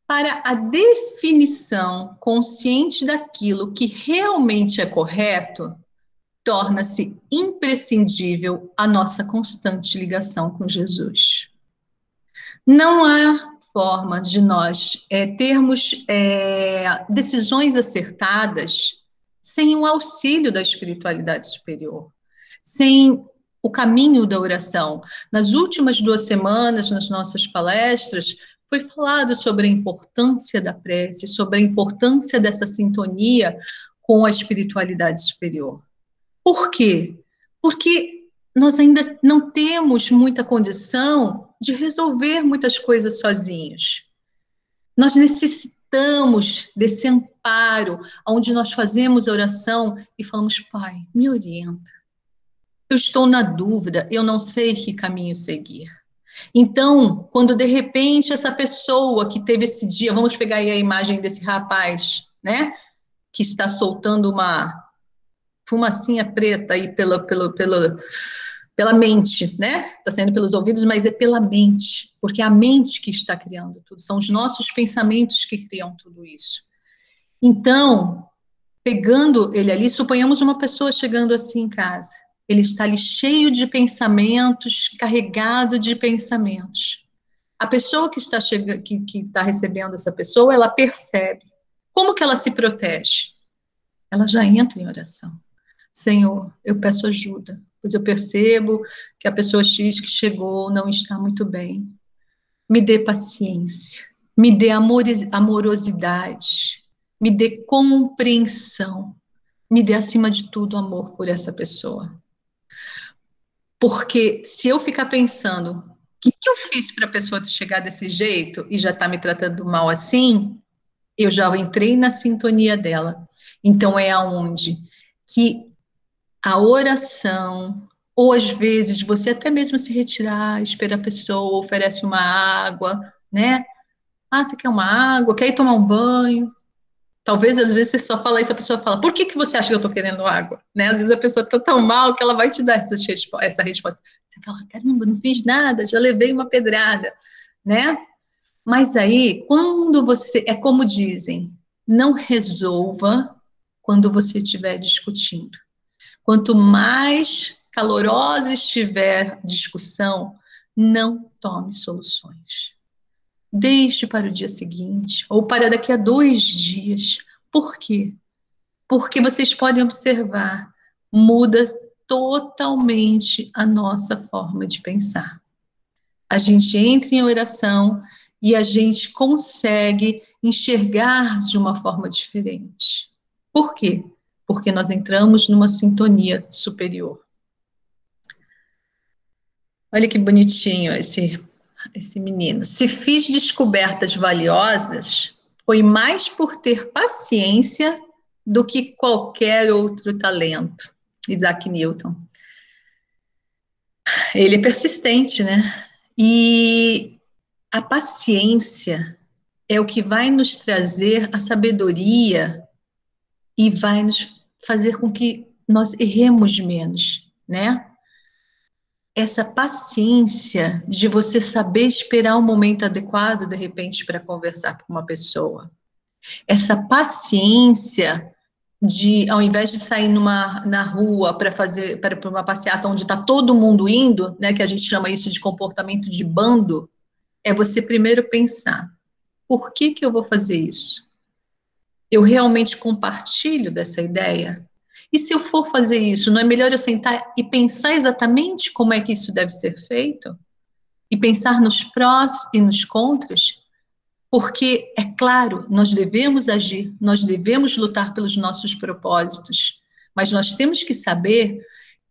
Para a definição consciente daquilo que realmente é correto, torna-se imprescindível a nossa constante ligação com Jesus. Não há forma de nós termos decisões acertadas sem o auxílio da espiritualidade superior, sem o caminho da oração. Nas últimas 2 semanas, nas nossas palestras, foi falado sobre a importância da prece, sobre a importância dessa sintonia com a espiritualidade superior. Por quê? Porque nós ainda não temos muita condição de resolver muitas coisas sozinhos. Nós necessitamos desse amparo, onde nós fazemos a oração e falamos, Pai, me orienta. Eu estou na dúvida, eu não sei que caminho seguir. Então, quando de repente essa pessoa que teve esse dia, vamos pegar aí a imagem desse rapaz, né, que está soltando uma fumacinha preta aí pela mente, né? Está saindo pelos ouvidos, mas é pela mente, porque é a mente que está criando tudo, são os nossos pensamentos que criam tudo isso. Então, pegando ele ali, suponhamos uma pessoa chegando assim em casa, ele está ali cheio de pensamentos, carregado de pensamentos. A pessoa que está recebendo essa pessoa, ela percebe. Como que ela se protege? Ela já entra em oração. Senhor, eu peço ajuda, pois eu percebo que a pessoa X que chegou não está muito bem. Me dê paciência, me dê amorosidade, me dê compreensão, me dê, acima de tudo, amor por essa pessoa. Porque se eu ficar pensando, o que eu fiz para a pessoa chegar desse jeito e já está me tratando mal assim, eu já entrei na sintonia dela. Então, é aonde que a oração, ou às vezes você até mesmo se retirar, espera a pessoa, oferece uma água, né? Ah, você quer uma água? Quer ir tomar um banho? Talvez, às vezes, você só fala isso, a pessoa fala, por que você acha que eu estou querendo água? Né? Às vezes a pessoa está tão mal que ela vai te dar essa resposta. Você fala, caramba, não fiz nada, já levei uma pedrada, né? Mas aí, quando você, é como dizem, não resolva quando você estiver discutindo. Quanto mais calorosa estiver a discussão, não tome soluções. Deixe para o dia seguinte, ou para daqui a 2 dias. Por quê? Porque vocês podem observar, muda totalmente a nossa forma de pensar. A gente entra em oração e a gente consegue enxergar de uma forma diferente. Por quê? Porque nós entramos numa sintonia superior. Olha que bonitinho esse menino. Se fiz descobertas valiosas, foi mais por ter paciência do que qualquer outro talento. Isaac Newton. Ele é persistente, né? E a paciência é o que vai nos trazer a sabedoria e vai nos fazer com que nós erremos menos, né? Essa paciência de você saber esperar um momento adequado, de repente, para conversar com uma pessoa. Essa paciência de, ao invés de sair na rua para uma passeata onde está todo mundo indo, né, que a gente chama isso de comportamento de bando, é você primeiro pensar, por que eu vou fazer isso? Eu realmente compartilho dessa ideia? E se eu for fazer isso, não é melhor eu sentar e pensar exatamente como é que isso deve ser feito? E pensar nos prós e nos contras? Porque, é claro, nós devemos agir, nós devemos lutar pelos nossos propósitos, mas nós temos que saber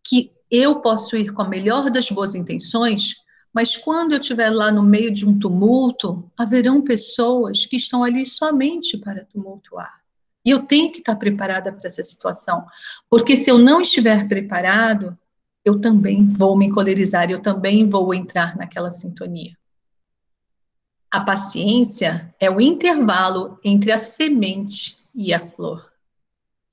que eu posso ir com a melhor das boas intenções, mas quando eu estiver lá no meio de um tumulto, haverão pessoas que estão ali somente para tumultuar. E eu tenho que estar preparada para essa situação, porque se eu não estiver preparado, eu também vou me encolerizar, eu também vou entrar naquela sintonia. A paciência é o intervalo entre a semente e a flor.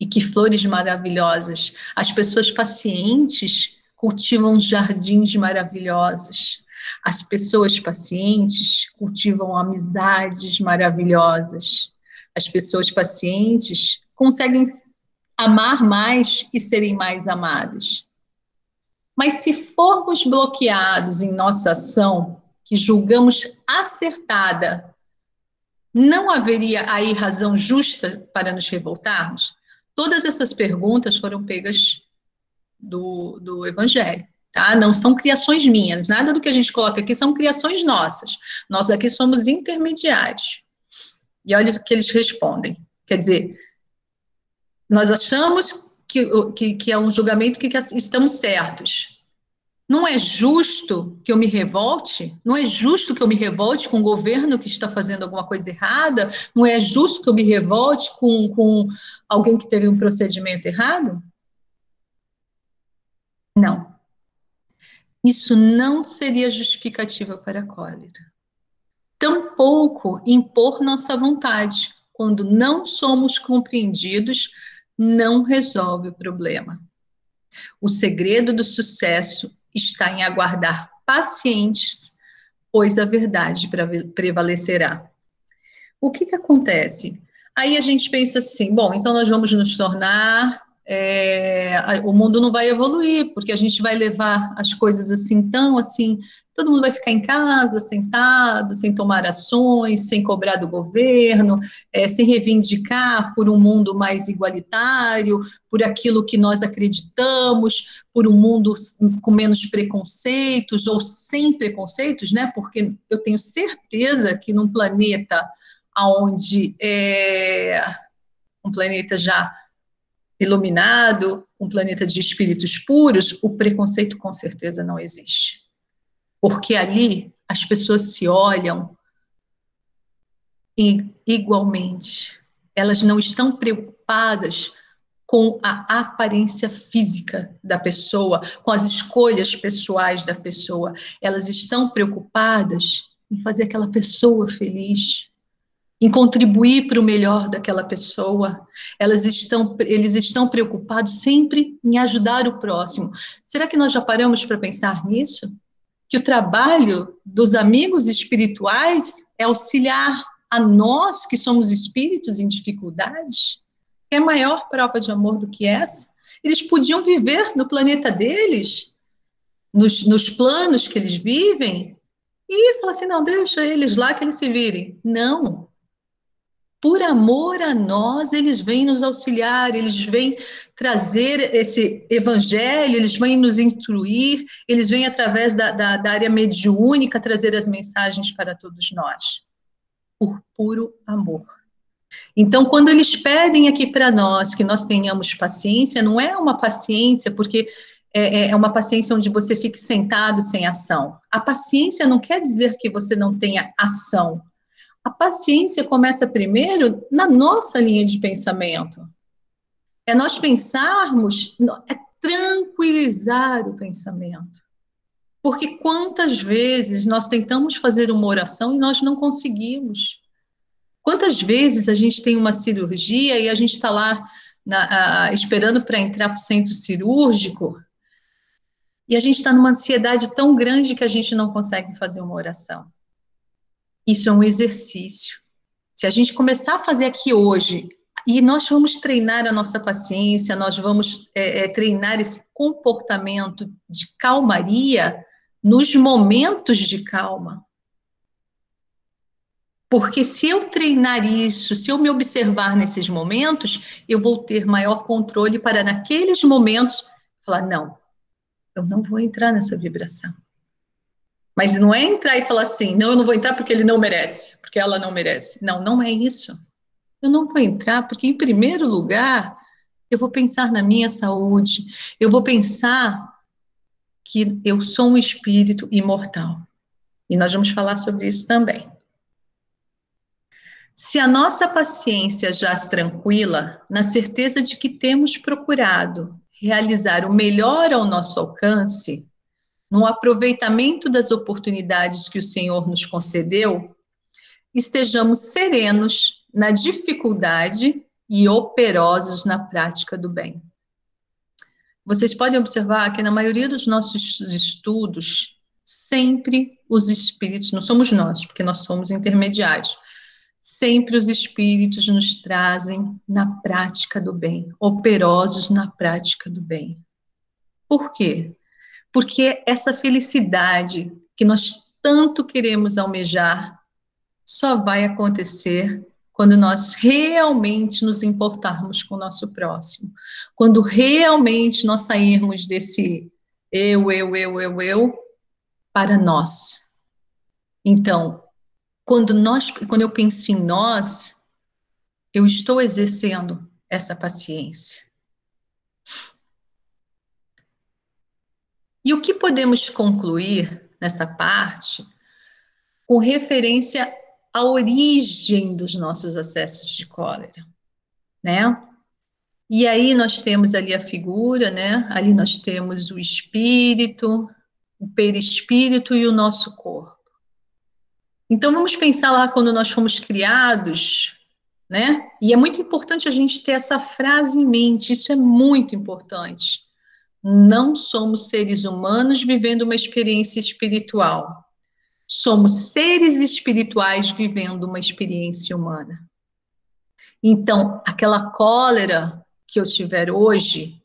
E que flores maravilhosas! As pessoas pacientes cultivam jardins maravilhosos. As pessoas pacientes cultivam amizades maravilhosas. As pessoas pacientes conseguem amar mais e serem mais amadas. Mas se formos bloqueados em nossa ação, que julgamos acertada, não haveria aí razão justa para nos revoltarmos? Todas essas perguntas foram pegas do Evangelho, tá? Não são criações minhas, nada do que a gente coloca aqui são criações nossas. Nós aqui somos intermediários. E olha o que eles respondem. Quer dizer, nós achamos que é um julgamento que estamos certos. Não é justo que eu me revolte? Não é justo que eu me revolte com o governo que está fazendo alguma coisa errada? Não é justo que eu me revolte com alguém que teve um procedimento errado? Não. Isso não seria justificativa para a cólera. Tampouco impor nossa vontade, quando não somos compreendidos, não resolve o problema. O segredo do sucesso está em aguardar pacientes, pois a verdade prevalecerá. O que acontece? Aí a gente pensa assim, bom, então nós vamos nos tornar, o mundo não vai evoluir, porque a gente vai levar as coisas assim, tão assim, todo mundo vai ficar em casa, sentado, sem tomar ações, sem cobrar do governo, sem reivindicar por um mundo mais igualitário, por aquilo que nós acreditamos, por um mundo com menos preconceitos, ou sem preconceitos, né? Porque eu tenho certeza que num planeta onde um planeta já iluminado, um planeta de espíritos puros, o preconceito com certeza não existe. Porque ali as pessoas se olham igualmente. Elas não estão preocupadas com a aparência física da pessoa, com as escolhas pessoais da pessoa. Elas estão preocupadas em fazer aquela pessoa feliz. em contribuir para o melhor daquela pessoa. Eles estão preocupados sempre em ajudar o próximo. Será que nós já paramos para pensar nisso? Que o trabalho dos amigos espirituais é auxiliar a nós, que somos espíritos em dificuldades? É maior prova de amor do que essa? Eles podiam viver no planeta deles, nos planos que eles vivem, e falar assim, não, deixa eles lá que eles se virem. Não. Por amor a nós, eles vêm nos auxiliar, eles vêm trazer esse evangelho, eles vêm nos instruir, eles vêm através da área mediúnica trazer as mensagens para todos nós, por puro amor. Então, quando eles pedem aqui para nós que nós tenhamos paciência, não é uma paciência porque é uma paciência onde você fique sentado sem ação. A paciência não quer dizer que você não tenha ação. A paciência começa primeiro na nossa linha de pensamento. É nós pensarmos, é tranquilizar o pensamento. Porque quantas vezes nós tentamos fazer uma oração e nós não conseguimos? Quantas vezes a gente tem uma cirurgia e a gente está lá esperando para entrar para o centro cirúrgico e a gente está numa ansiedade tão grande que a gente não consegue fazer uma oração? Isso é um exercício. Se a gente começar a fazer aqui hoje, e nós vamos treinar a nossa paciência, nós vamos treinar esse comportamento de calmaria nos momentos de calma. Porque se eu treinar isso, se eu me observar nesses momentos, eu vou ter maior controle para naqueles momentos falar, não, eu não vou entrar nessa vibração. Mas não é entrar e falar assim, não, eu não vou entrar porque ele não merece, porque ela não merece. Não, não é isso. Eu não vou entrar porque, em primeiro lugar, eu vou pensar na minha saúde, eu vou pensar que eu sou um espírito imortal. E nós vamos falar sobre isso também. Se a nossa paciência jaz tranquila, na certeza de que temos procurado realizar o melhor ao nosso alcance, no aproveitamento das oportunidades que o Senhor nos concedeu, estejamos serenos na dificuldade e operosos na prática do bem. Vocês podem observar que na maioria dos nossos estudos, sempre os espíritos, não somos nós, porque nós somos intermediários, sempre os espíritos nos trazem na prática do bem, operosos na prática do bem. Por quê? Porque essa felicidade que nós tanto queremos almejar só vai acontecer quando nós realmente nos importarmos com o nosso próximo, quando realmente nós sairmos desse eu, para nós. Então, quando eu penso em nós, eu estou exercendo essa paciência. E o que podemos concluir nessa parte com referência à origem dos nossos acessos de cólera, né? E aí nós temos ali a figura, né? Ali nós temos o espírito, o perispírito e o nosso corpo. Então vamos pensar lá quando nós fomos criados, né? E é muito importante a gente ter essa frase em mente, isso é muito importante. Não somos seres humanos vivendo uma experiência espiritual. Somos seres espirituais vivendo uma experiência humana. Então, aquela cólera que eu tiver hoje,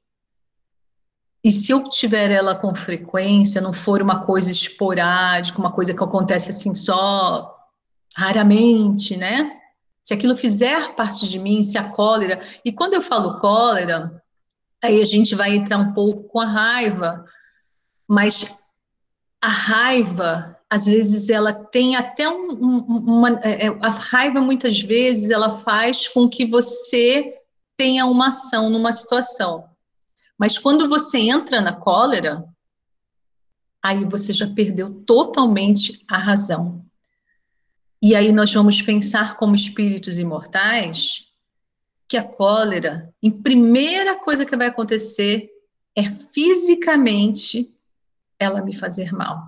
e se eu tiver ela com frequência, não for uma coisa esporádica, uma coisa que acontece assim só raramente, né? Se aquilo fizer parte de mim, se a cólera... E quando eu falo cólera, aí a gente vai entrar um pouco com a raiva, mas a raiva, às vezes, ela tem até a raiva, muitas vezes, ela faz com que você tenha uma ação numa situação. Mas quando você entra na cólera, aí você já perdeu totalmente a razão. E aí nós vamos pensar como espíritos imortais que a cólera, a primeira coisa que vai acontecer é fisicamente ela me fazer mal.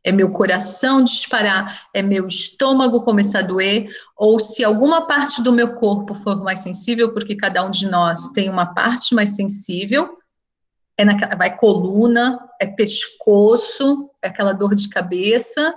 É meu coração disparar, é meu estômago começar a doer, ou se alguma parte do meu corpo for mais sensível, porque cada um de nós tem uma parte mais sensível, vai coluna, é pescoço, é aquela dor de cabeça,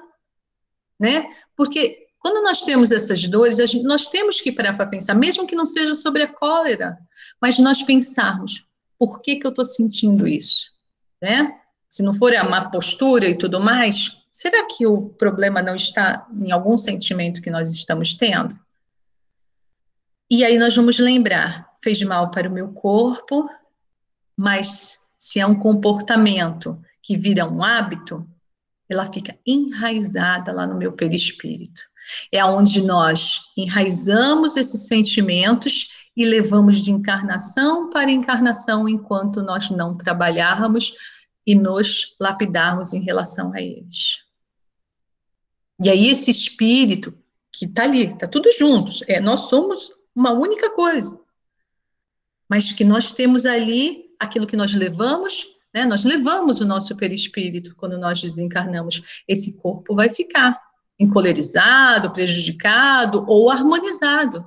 né? Porque quando nós temos essas dores, nós temos que parar para pensar, mesmo que não seja sobre a cólera, mas nós pensarmos, por que eu estou sentindo isso, né? Se não for a má postura e tudo mais, será que o problema não está em algum sentimento que nós estamos tendo? E aí nós vamos lembrar, fez mal para o meu corpo, mas se é um comportamento que vira um hábito, ela fica enraizada lá no meu perispírito. É onde nós enraizamos esses sentimentos e levamos de encarnação para encarnação enquanto nós não trabalharmos e nos lapidarmos em relação a eles. E aí esse espírito que está ali, está tudo juntos, nós somos uma única coisa, mas que nós temos ali aquilo que nós levamos, né? Nós levamos o nosso perispírito quando nós desencarnamos. Esse corpo vai ficar encolerizado, prejudicado ou harmonizado.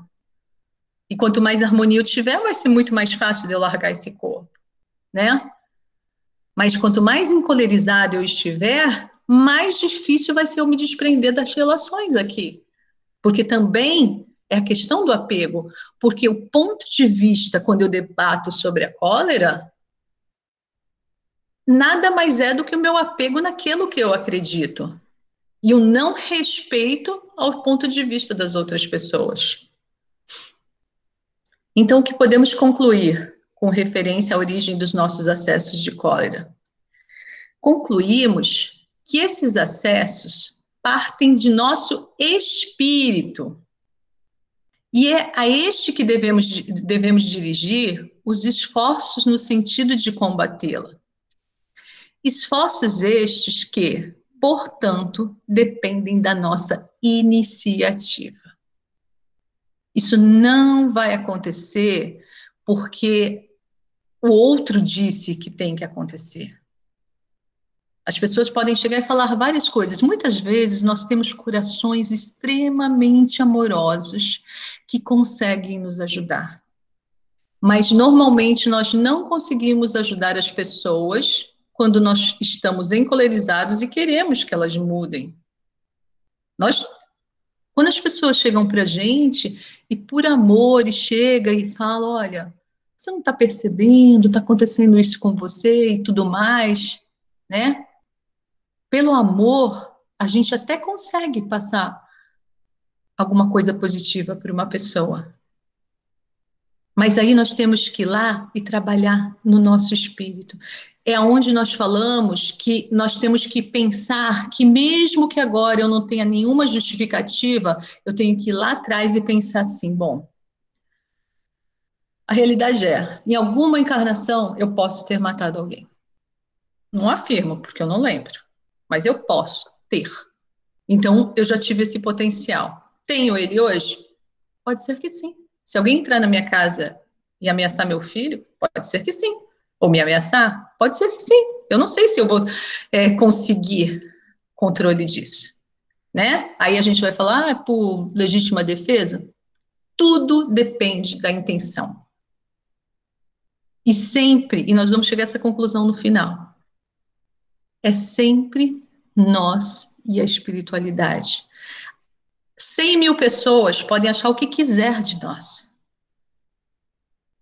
E quanto mais harmonia eu tiver, vai ser muito mais fácil de eu largar esse corpo, né? Mas quanto mais encolerizado eu estiver, mais difícil vai ser eu me desprender das relações aqui. Porque também é a questão do apego. Porque o ponto de vista, quando eu debato sobre a cólera, nada mais é do que o meu apego naquilo que eu acredito. E o não respeito ao ponto de vista das outras pessoas. Então, o que podemos concluir com referência à origem dos nossos acessos de cólera? Concluímos que esses acessos partem de nosso espírito. E é a este que devemos dirigir os esforços no sentido de combatê-la. Esforços estes que, portanto, dependem da nossa iniciativa. Isso não vai acontecer porque o outro disse que tem que acontecer. As pessoas podem chegar e falar várias coisas. Muitas vezes nós temos corações extremamente amorosos que conseguem nos ajudar. Mas normalmente nós não conseguimos ajudar as pessoas quando nós estamos encolerizados e queremos que elas mudem. Quando as pessoas chegam para a gente e por amor e chega e fala, olha, você não está percebendo, está acontecendo isso com você e tudo mais, né? Pelo amor, a gente até consegue passar alguma coisa positiva para uma pessoa. Mas aí nós temos que ir lá e trabalhar no nosso espírito. É onde nós falamos que nós temos que pensar que mesmo que agora eu não tenha nenhuma justificativa, eu tenho que ir lá atrás e pensar assim, bom, a realidade em alguma encarnação eu posso ter matado alguém. Não afirmo, porque eu não lembro, mas eu posso ter. Então, eu já tive esse potencial. Tenho ele hoje? Pode ser que sim. Se alguém entrar na minha casa e ameaçar meu filho, pode ser que sim. Ou me ameaçar? Pode ser que sim. Eu não sei se eu vou conseguir controle disso, né? Aí a gente vai falar, por legítima defesa? Tudo depende da intenção. E sempre, e nós vamos chegar a essa conclusão no final, é sempre nós e a espiritualidade. 100.000 pessoas podem achar o que quiser de nós.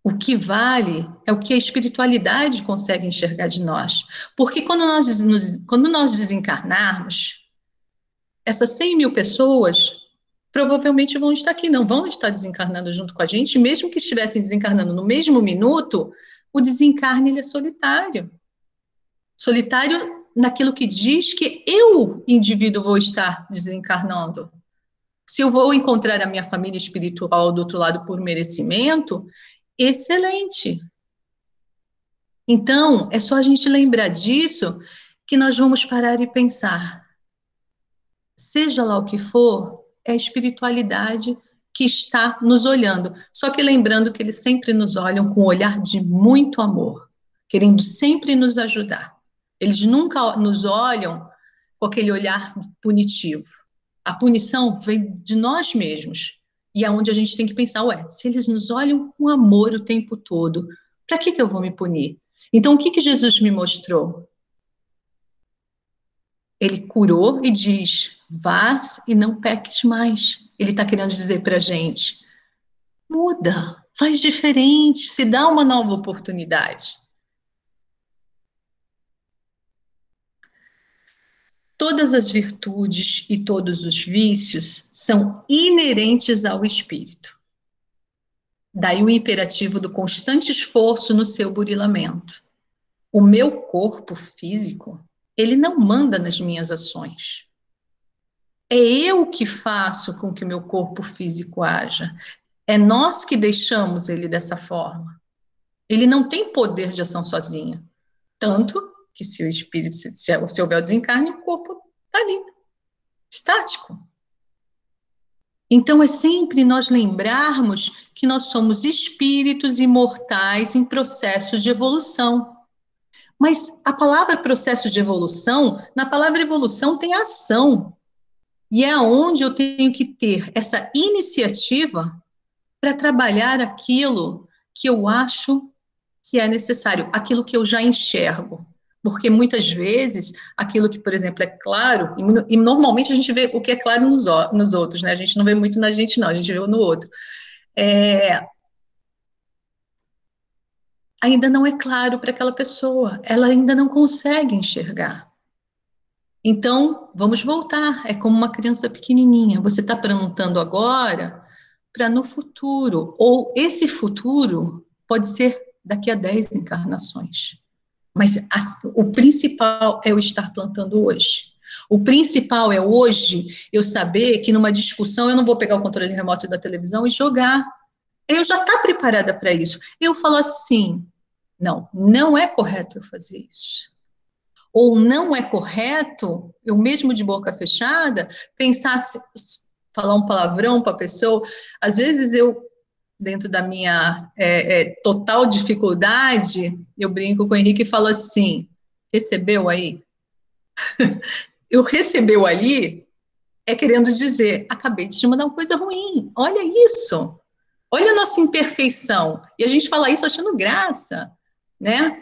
O que vale é o que a espiritualidade consegue enxergar de nós. Porque quando nós desencarnarmos, essas 100.000 pessoas provavelmente vão estar aqui, não vão estar desencarnando junto com a gente, mesmo que estivessem desencarnando no mesmo minuto, o desencarne ele é solitário. Solitário naquilo que diz que eu, indivíduo, vou estar desencarnando. Se eu vou encontrar a minha família espiritual do outro lado por merecimento, excelente. Então, é só a gente lembrar disso que nós vamos parar e pensar. Seja lá o que for, é a espiritualidade que está nos olhando. Só que lembrando que eles sempre nos olham com um olhar de muito amor, querendo sempre nos ajudar. Eles nunca nos olham com aquele olhar punitivo. A punição vem de nós mesmos. E é onde a gente tem que pensar, ué, se eles nos olham com amor o tempo todo, para que eu vou me punir? Então, o que Jesus me mostrou? Ele curou e diz, vás e não peques mais. Ele está querendo dizer para a gente, muda, faz diferente, se dá uma nova oportunidade. Todas as virtudes e todos os vícios são inerentes ao espírito. Daí o imperativo do constante esforço no seu burilamento. O meu corpo físico, ele não manda nas minhas ações. É eu que faço com que o meu corpo físico haja. É nós que deixamos ele dessa forma. Ele não tem poder de ação sozinho. Tanto que se o espírito, se houver o desencarne, o corpo está ali, estático. Então, é sempre nós lembrarmos que nós somos espíritos imortais em processos de evolução. Mas a palavra processo de evolução, na palavra evolução tem ação. E é onde eu tenho que ter essa iniciativa para trabalhar aquilo que eu acho que é necessário, aquilo que eu já enxergo. Porque muitas vezes, aquilo que, por exemplo, é claro, e normalmente a gente vê o que é claro nos outros, né? A gente não vê muito na gente, não, a gente vê no outro. Ainda não é claro para aquela pessoa, ela ainda não consegue enxergar. Então, vamos voltar, é como uma criança pequenininha, você está perguntando agora para no futuro, ou esse futuro pode ser daqui a 10 encarnações. Mas o principal é eu estar plantando hoje. O principal é hoje eu saber que numa discussão eu não vou pegar o controle remoto da televisão e jogar. Eu já estou preparada para isso. Eu falo assim, não é correto eu fazer isso. Ou não é correto, eu mesmo de boca fechada, pensar, falar um palavrão para a pessoa. Às vezes eu, dentro da minha total dificuldade, eu brinco com o Henrique e falo assim, recebeu aí? Eu recebeu ali é querendo dizer, acabei de te mandar uma coisa ruim, olha isso, olha a nossa imperfeição, e a gente fala isso achando graça, né?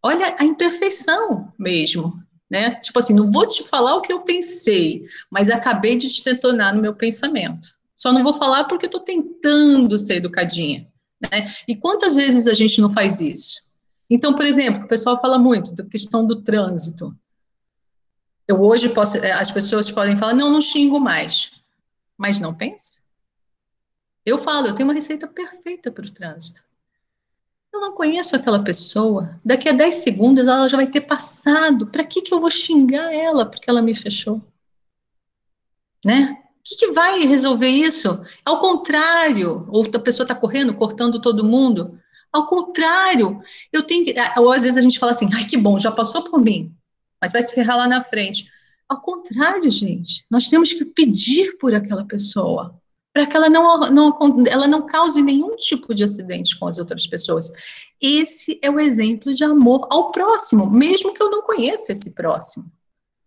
Olha a imperfeição mesmo, né? Tipo assim, não vou te falar o que eu pensei, mas acabei de te detonar no meu pensamento. Só não vou falar porque estou tentando ser educadinha, né? E quantas vezes a gente não faz isso? Então, por exemplo, o pessoal fala muito da questão do trânsito. Eu hoje posso, as pessoas podem falar, não xingo mais, mas não pensa. Eu falo, eu tenho uma receita perfeita para o trânsito. Eu não conheço aquela pessoa, daqui a 10 segundos ela já vai ter passado, para que eu vou xingar ela porque ela me fechou? Né? O que vai resolver isso? Ao contrário, ou a pessoa está correndo, cortando todo mundo, ao contrário, eu tenho que, ou às vezes a gente fala assim, ai que bom, já passou por mim, mas vai se ferrar lá na frente. Ao contrário, gente, nós temos que pedir por aquela pessoa, para que ela não cause nenhum tipo de acidente com as outras pessoas. Esse é o exemplo de amor ao próximo, mesmo que eu não conheça esse próximo.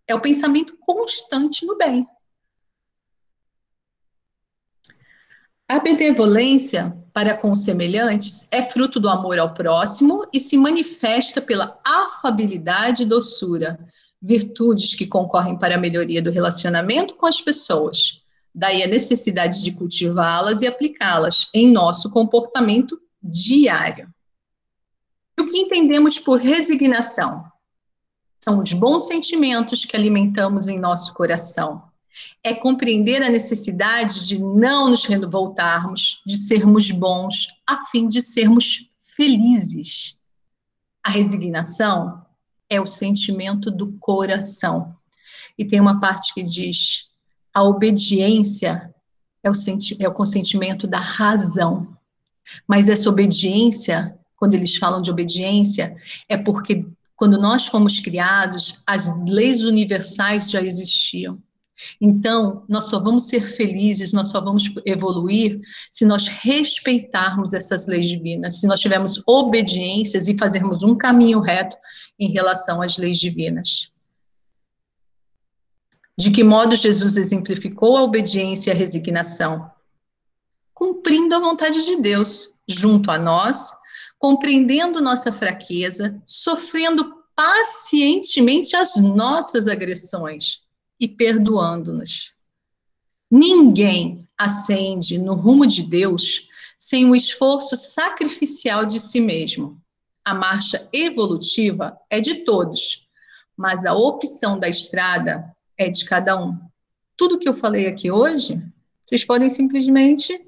É o pensamento constante no bem. A benevolência para com os semelhantes é fruto do amor ao próximo e se manifesta pela afabilidade e doçura, virtudes que concorrem para a melhoria do relacionamento com as pessoas. Daí a necessidade de cultivá-las e aplicá-las em nosso comportamento diário. E o que entendemos por resignação? São os bons sentimentos que alimentamos em nosso coração. É compreender a necessidade de não nos revoltarmos, de sermos bons, a fim de sermos felizes. A resignação é o sentimento do coração. E tem uma parte que diz, a obediência é o consentimento da razão. Mas essa obediência, quando eles falam de obediência, é porque quando nós fomos criados, as leis universais já existiam. Então, nós só vamos ser felizes, nós só vamos evoluir se nós respeitarmos essas leis divinas, se nós tivermos obediências e fazermos um caminho reto em relação às leis divinas. De que modo Jesus exemplificou a obediência e a resignação? Cumprindo a vontade de Deus, junto a nós, compreendendo nossa fraqueza, sofrendo pacientemente as nossas agressões e perdoando-nos. Ninguém ascende no rumo de Deus sem o esforço sacrificial de si mesmo. A marcha evolutiva é de todos, mas a opção da estrada é de cada um. Tudo que eu falei aqui hoje, vocês podem simplesmente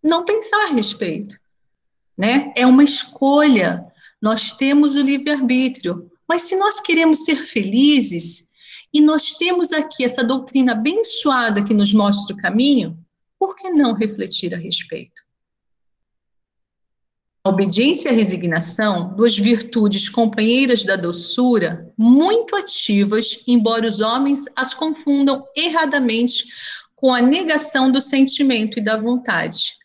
não pensar a respeito, né? É uma escolha. Nós temos o livre-arbítrio. Mas se nós queremos ser felizes, e nós temos aqui essa doutrina abençoada que nos mostra o caminho, por que não refletir a respeito? A obediência e a resignação, duas virtudes companheiras da doçura, muito ativas, embora os homens as confundam erradamente com a negação do sentimento e da vontade.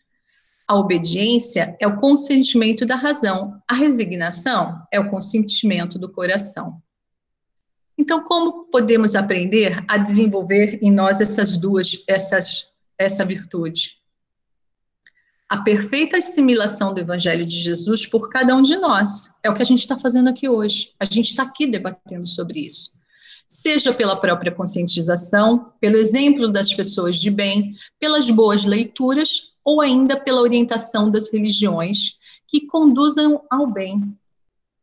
A obediência é o consentimento da razão, a resignação é o consentimento do coração. Então, como podemos aprender a desenvolver em nós essa virtude? A perfeita assimilação do Evangelho de Jesus por cada um de nós. É o que a gente está fazendo aqui hoje. A gente está aqui debatendo sobre isso. Seja pela própria conscientização, pelo exemplo das pessoas de bem, pelas boas leituras ou ainda pela orientação das religiões que conduzam ao bem.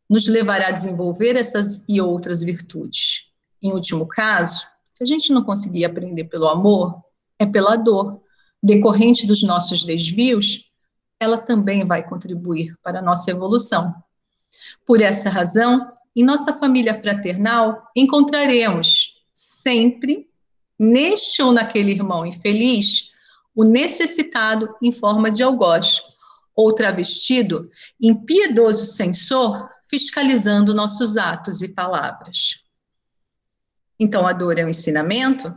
Nos levará a desenvolver essas e outras virtudes. Em último caso, se a gente não conseguir aprender pelo amor, é pela dor. Decorrente dos nossos desvios, ela também vai contribuir para a nossa evolução. Por essa razão, em nossa família fraternal, encontraremos sempre, neste ou naquele irmão infeliz, o necessitado em forma de algoz, ou travestido em piedoso censor, fiscalizando nossos atos e palavras. Então, a dor é um ensinamento?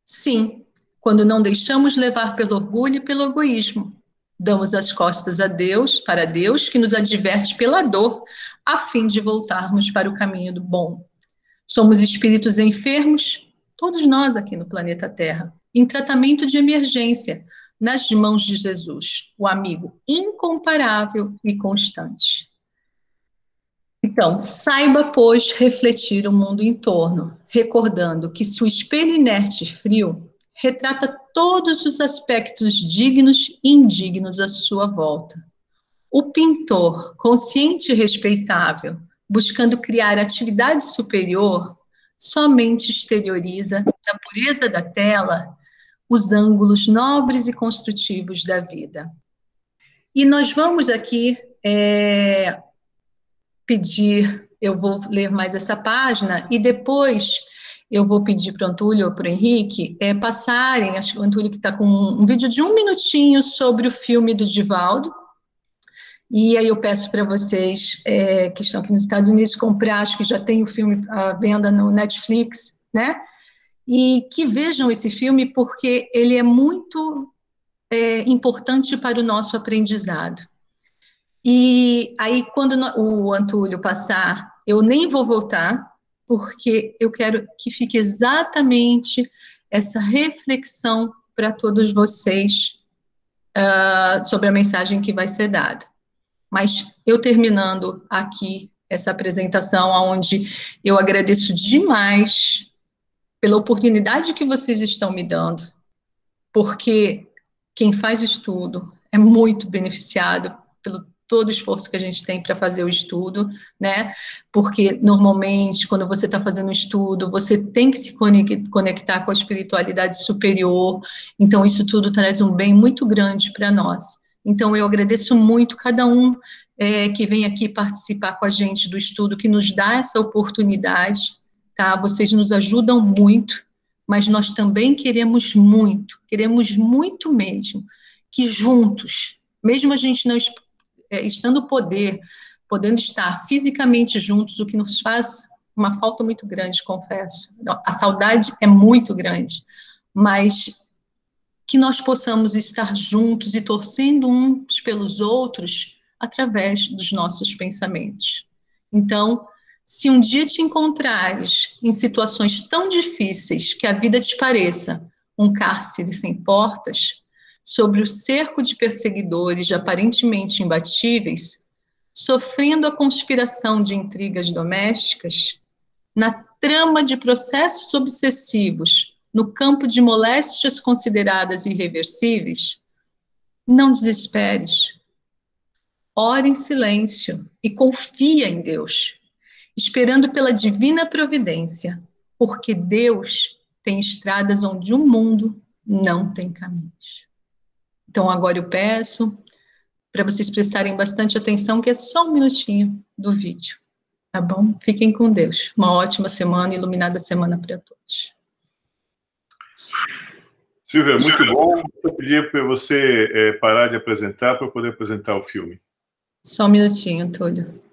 Sim, quando não deixamos levar pelo orgulho e pelo egoísmo. Damos as costas a Deus, para Deus, que nos adverte pela dor, a fim de voltarmos para o caminho do bom. Somos espíritos enfermos, todos nós aqui no planeta Terra, em tratamento de emergência, nas mãos de Jesus, o amigo incomparável e constante. Então, saiba, pois, refletir o mundo em torno, recordando que se o espelho inerte e frio retrata todos os aspectos dignos e indignos à sua volta. O pintor, consciente e respeitável, buscando criar atividade superior, somente exterioriza, na pureza da tela, os ângulos nobres e construtivos da vida. E nós vamos aqui pedir, eu vou ler mais essa página, e depois eu vou pedir para o Antúlio ou para o Henrique passarem, acho que o Antúlio que está com um vídeo de 1 minutinho sobre o filme do Divaldo, e aí eu peço para vocês que estão aqui nos Estados Unidos comprar, acho que já tem o filme à venda no Netflix, né? E que vejam esse filme porque ele é muito importante para o nosso aprendizado. E aí, quando o Antúlio passar, eu nem vou voltar, porque eu quero que fique exatamente essa reflexão para todos vocês sobre a mensagem que vai ser dada. Mas eu terminando aqui essa apresentação, onde eu agradeço demais pela oportunidade que vocês estão me dando, porque quem faz o estudo é muito beneficiado pelo todo o esforço que a gente tem para fazer o estudo, né? Porque, normalmente, quando você está fazendo um estudo, você tem que se conectar com a espiritualidade superior, então isso tudo traz um bem muito grande para nós. Então, eu agradeço muito cada um que vem aqui participar com a gente do estudo, que nos dá essa oportunidade, tá? Vocês nos ajudam muito, mas nós também queremos muito mesmo, que juntos, mesmo a gente não estando podendo estar fisicamente juntos, o que nos faz uma falta muito grande, confesso. A saudade é muito grande, mas que nós possamos estar juntos e torcendo uns pelos outros através dos nossos pensamentos. Então, Se um dia te encontrares em situações tão difíceis que a vida te pareça um cárcere sem portas, sobre o cerco de perseguidores aparentemente imbatíveis, sofrendo a conspiração de intrigas domésticas, na trama de processos obsessivos, no campo de moléstias consideradas irreversíveis, não desesperes. Ora em silêncio e confia em Deus, esperando pela divina providência, porque Deus tem estradas onde o mundo não tem caminhos. Então, agora eu peço para vocês prestarem bastante atenção, que é só um minutinho do vídeo, tá bom? Fiquem com Deus. Uma ótima semana, iluminada semana para todos. Silvia, muito bom. Eu pedi para você parar de apresentar para eu poder apresentar o filme. Só um minutinho, Túlio.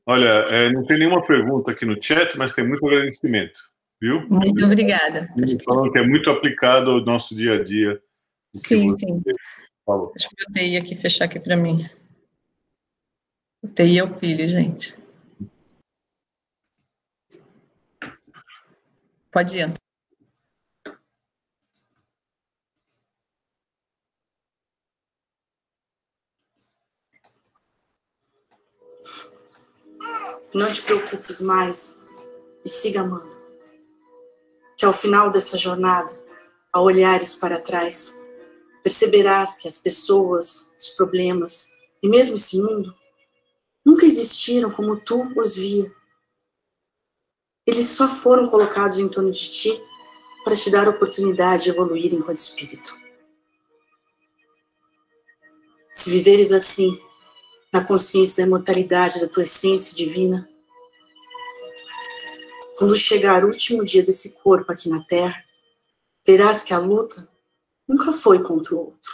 Olha, não tem nenhuma pergunta aqui no chat, mas tem muito agradecimento, viu? Muito obrigada. Falando que é muito aplicado ao nosso dia a dia. Sim, sim. Falou. Deixa eu TI aqui, fechar aqui para mim. O TI é o filho, gente. Pode ir. Não te preocupes mais e siga amando. Que ao final dessa jornada, ao olhares para trás, perceberás que as pessoas, os problemas e mesmo esse mundo nunca existiram como tu os via. Eles só foram colocados em torno de ti para te dar a oportunidade de evoluir enquanto espírito. Se viveres assim, na consciência da imortalidade da tua essência divina, quando chegar o último dia desse corpo aqui na Terra, verás que a luta nunca foi contra o outro.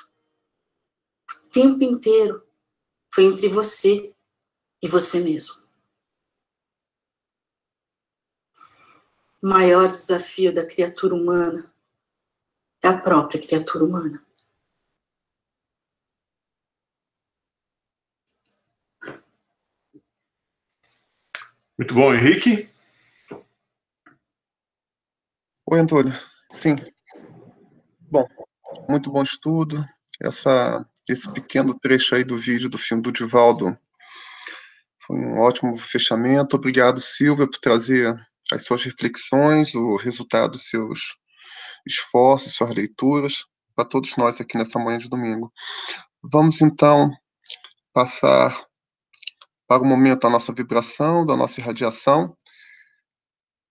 O tempo inteiro foi entre você e você mesmo. O maior desafio da criatura humana é a própria criatura humana. Muito bom, Henrique. Oi, Antônio. Sim. Bom, muito bom estudo. Esse pequeno trecho aí do vídeo do filme do Divaldo foi um ótimo fechamento. Obrigado, Silvia, por trazer as suas reflexões, o resultado dos seus esforços, suas leituras, para todos nós aqui nessa manhã de domingo. Vamos, então, passar para o momento da nossa vibração, da nossa irradiação,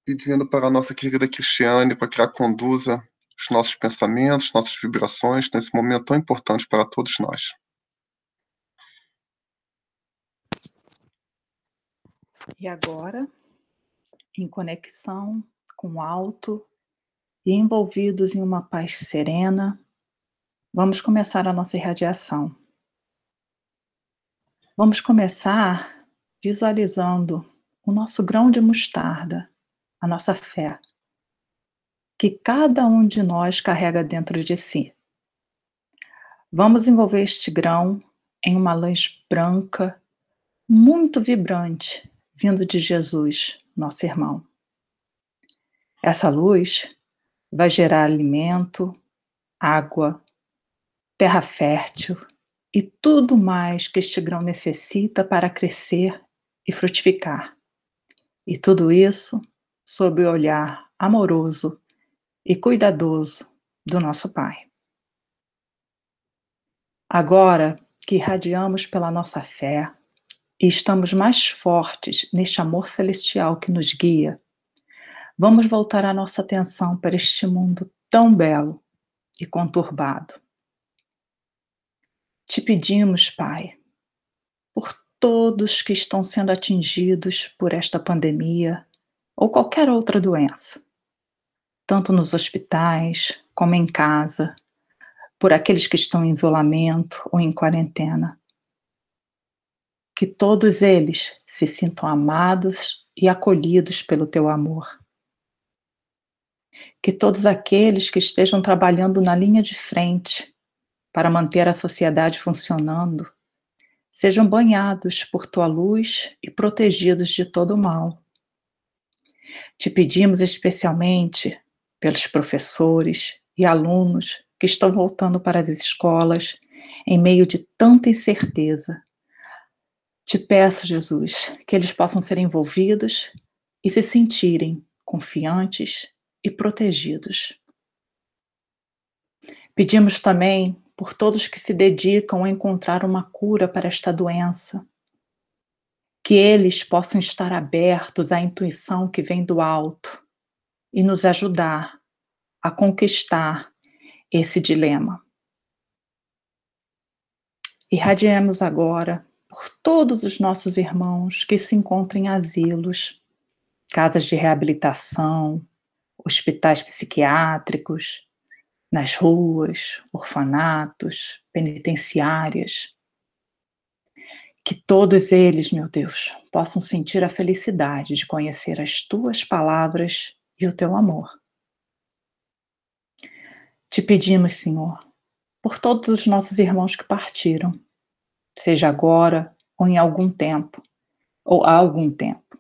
pedindo para a nossa querida Cristiane para que ela conduza os nossos pensamentos, nossas vibrações, nesse momento tão importante para todos nós. E agora, em conexão com o alto e envolvidos em uma paz serena, vamos começar a nossa irradiação. Vamos começar visualizando o nosso grão de mostarda, a nossa fé, que cada um de nós carrega dentro de si. Vamos envolver este grão em uma luz branca, muito vibrante, vindo de Jesus, nosso irmão. Essa luz vai gerar alimento, água, terra fértil e tudo mais que este grão necessita para crescer e frutificar. E tudo isso sob o olhar amoroso e cuidadoso do nosso Pai. Agora que irradiamos pela nossa fé e estamos mais fortes neste amor celestial que nos guia, vamos voltar a nossa atenção para este mundo tão belo e conturbado. Te pedimos, Pai, por todos que estão sendo atingidos por esta pandemia ou qualquer outra doença, tanto nos hospitais como em casa, por aqueles que estão em isolamento ou em quarentena. Que todos eles se sintam amados e acolhidos pelo teu amor. Que todos aqueles que estejam trabalhando na linha de frente para manter a sociedade funcionando sejam banhados por tua luz e protegidos de todo o mal. Te pedimos especialmente pelos professores e alunos que estão voltando para as escolas em meio de tanta incerteza. Te peço, Jesus, que eles possam ser envolvidos e se sentirem confiantes e protegidos. Pedimos também por todos que se dedicam a encontrar uma cura para esta doença, que eles possam estar abertos à intuição que vem do alto e nos ajudar a conquistar esse dilema. Irradiemos agora por todos os nossos irmãos que se encontram em asilos, casas de reabilitação, hospitais psiquiátricos, nas ruas, orfanatos, penitenciárias. Que todos eles, meu Deus, possam sentir a felicidade de conhecer as tuas palavras e o teu amor. Te pedimos, Senhor, por todos os nossos irmãos que partiram, seja agora ou em algum tempo, ou há algum tempo,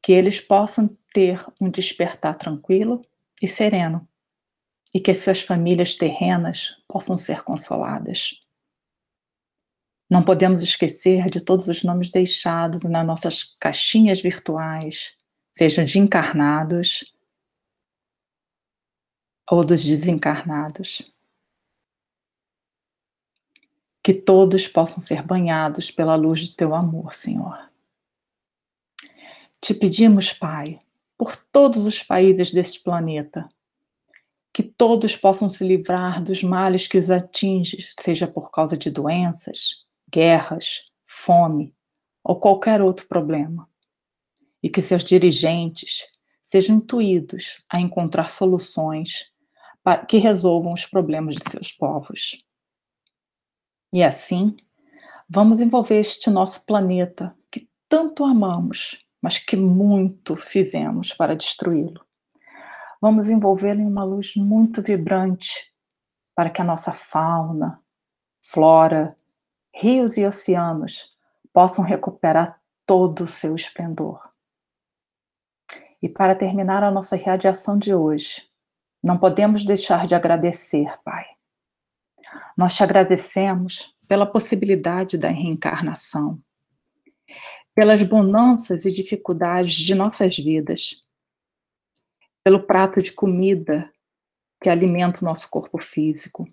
que eles possam ter um despertar tranquilo e sereno, e que as suas famílias terrenas possam ser consoladas. Não podemos esquecer de todos os nomes deixados nas nossas caixinhas virtuais, sejam de encarnados ou dos desencarnados. Que todos possam ser banhados pela luz do teu amor, Senhor. Te pedimos, Pai, por todos os países deste planeta, que todos possam se livrar dos males que os atingem, seja por causa de doenças, guerras, fome ou qualquer outro problema, e que seus dirigentes sejam intuídos a encontrar soluções que resolvam os problemas de seus povos. E assim, vamos envolver este nosso planeta que tanto amamos, mas que muito fizemos para destruí-lo. Vamos envolvê-lo em uma luz muito vibrante para que a nossa fauna, flora, rios e oceanos possam recuperar todo o seu esplendor. E para terminar a nossa irradiação de hoje, não podemos deixar de agradecer, Pai. Nós te agradecemos pela possibilidade da reencarnação, pelas bonanças e dificuldades de nossas vidas, pelo prato de comida que alimenta o nosso corpo físico,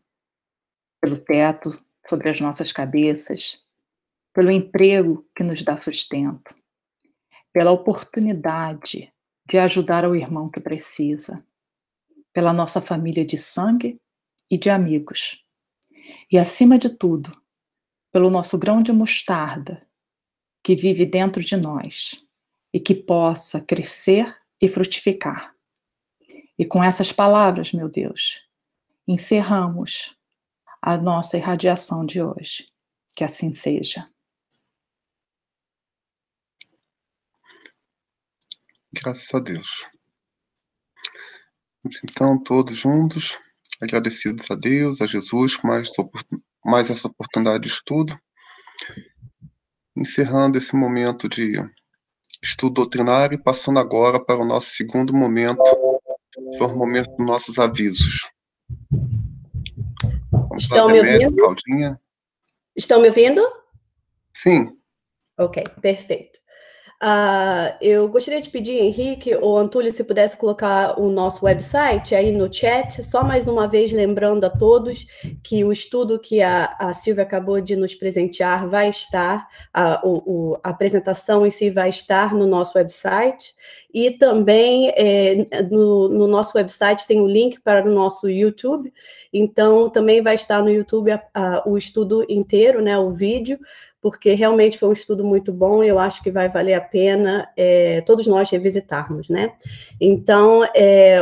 pelo teto sobre as nossas cabeças, pelo emprego que nos dá sustento, pela oportunidade de ajudar o irmão que precisa, pela nossa família de sangue e de amigos, e acima de tudo, pelo nosso grão de mostarda que vive dentro de nós e que possa crescer e frutificar. E com essas palavras, meu Deus, encerramos a nossa irradiação de hoje. Que assim seja. Graças a Deus. Então, todos juntos, agradecidos a Deus, a Jesus, mais essa oportunidade de estudo. Encerrando esse momento de estudo doutrinário, passando agora para o nosso segundo momento, são o momento dos nossos avisos. Vamos Estão lá, me Demétrio, ouvindo? Claudinha. Estão me ouvindo? Sim. Ok, perfeito. Eu gostaria de pedir, Henrique ou Antúlio, se pudesse colocar o nosso website aí no chat, só mais uma vez lembrando a todos que o estudo que a Silvia acabou de nos presentear vai estar, a apresentação em si vai estar no nosso website, e também no nosso website tem o link para o nosso YouTube, então também vai estar no YouTube o estudo inteiro, né, o vídeo, porque realmente foi um estudo muito bom e eu acho que vai valer a pena todos nós revisitarmos, né? Então,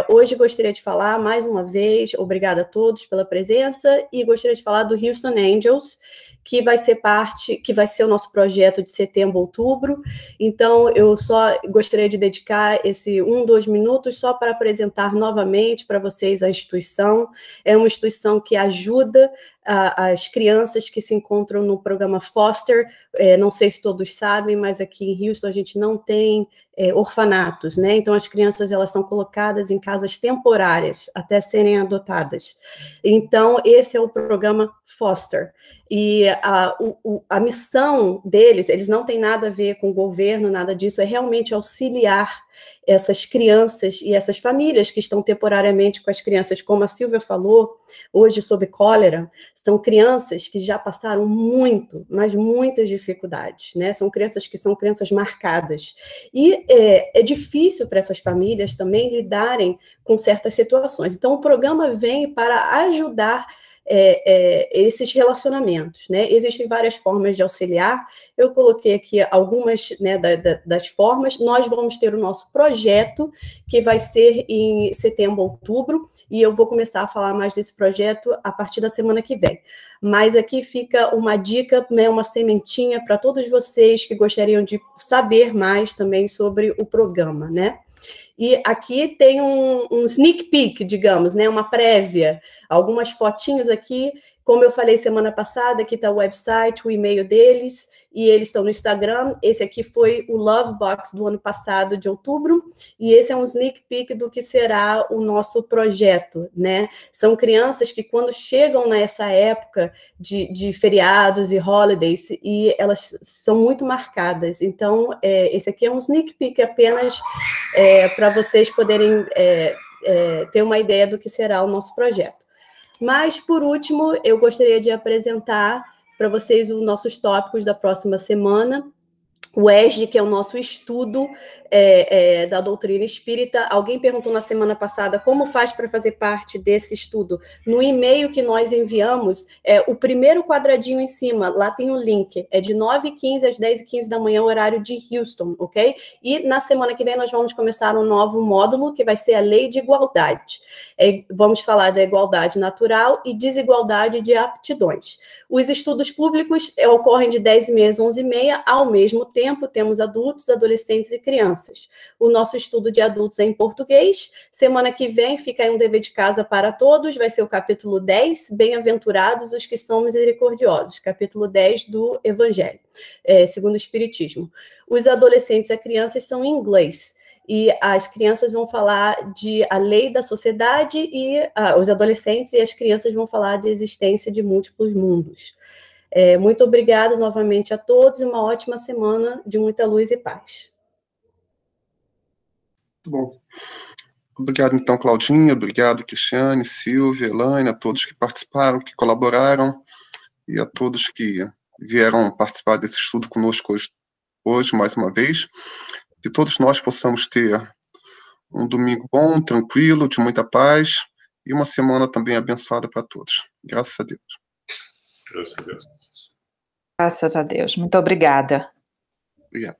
hoje gostaria de falar, mais uma vez, obrigada a todos pela presença, e gostaria de falar do Houston Angels, que vai ser o nosso projeto de setembro, outubro. Então, eu só gostaria de dedicar esse 2 minutos só para apresentar novamente para vocês a instituição. É uma instituição que ajuda as crianças que se encontram no programa Foster. Não sei se todos sabem, mas aqui em Houston a gente não tem orfanatos, né? Então as crianças elas são colocadas em casas temporárias até serem adotadas. Então esse é o programa Foster. E a missão deles, eles não têm nada a ver com o governo, nada disso, é realmente auxiliar essas crianças e essas famílias que estão temporariamente com as crianças, como a Silvia falou hoje sobre cólera, são crianças que já passaram muito, mas muitas dificuldades, né? São crianças que são crianças marcadas. E é difícil para essas famílias também lidarem com certas situações. Então, o programa vem para ajudar esses relacionamentos, né? Existem várias formas de auxiliar. Eu coloquei aqui algumas, né, das formas. Nós vamos ter o nosso projeto, que vai ser em setembro, outubro, e eu vou começar a falar mais desse projeto a partir da semana que vem. Mas aqui fica uma dica, né, uma sementinha para todos vocês que gostariam de saber mais também sobre o programa, né? E aqui tem um sneak peek, digamos, né, uma prévia, algumas fotinhos aqui, como eu falei semana passada, aqui está o website, o e-mail deles, e eles estão no Instagram. Esse aqui foi o Love Box do ano passado, de outubro, e esse é um sneak peek do que será o nosso projeto, né? São crianças que quando chegam nessa época de feriados e holidays, e elas são muito marcadas. Então, esse aqui é um sneak peek apenas para vocês poderem ter uma ideia do que será o nosso projeto. Mas, por último, eu gostaria de apresentar para vocês os nossos tópicos da próxima semana. O ESG, que é o nosso estudo da doutrina espírita. Alguém perguntou na semana passada como faz para fazer parte desse estudo. No e-mail que nós enviamos, o primeiro quadradinho em cima, lá tem o link, é de 9h15 às 10h15 da manhã, horário de Houston, ok? E na semana que vem nós vamos começar um novo módulo, que vai ser a Lei de Igualdade. Vamos falar da igualdade natural e desigualdade de aptidões. Os estudos públicos ocorrem de 10h30 às 11h30, ao mesmo tempo temos adultos, adolescentes e crianças. O nosso estudo de adultos é em português. Semana que vem fica aí um dever de casa para todos, vai ser o capítulo 10, Bem-aventurados os que são misericordiosos, capítulo 10 do Evangelho, segundo o Espiritismo. Os adolescentes e crianças são em inglês. E as crianças vão falar de a lei da sociedade e os adolescentes e as crianças vão falar de existência de múltiplos mundos. Muito obrigado novamente a todos e uma ótima semana de muita luz e paz. Muito bom. Obrigado, então, Claudinha. Obrigado, Cristiane, Silvia, Elaine, a todos que participaram, que colaboraram e a todos que vieram participar desse estudo conosco hoje mais uma vez. Que todos nós possamos ter um domingo bom, tranquilo, de muita paz e uma semana também abençoada para todos. Graças a Deus. Graças a Deus. Graças a Deus. Muito obrigada. Obrigado.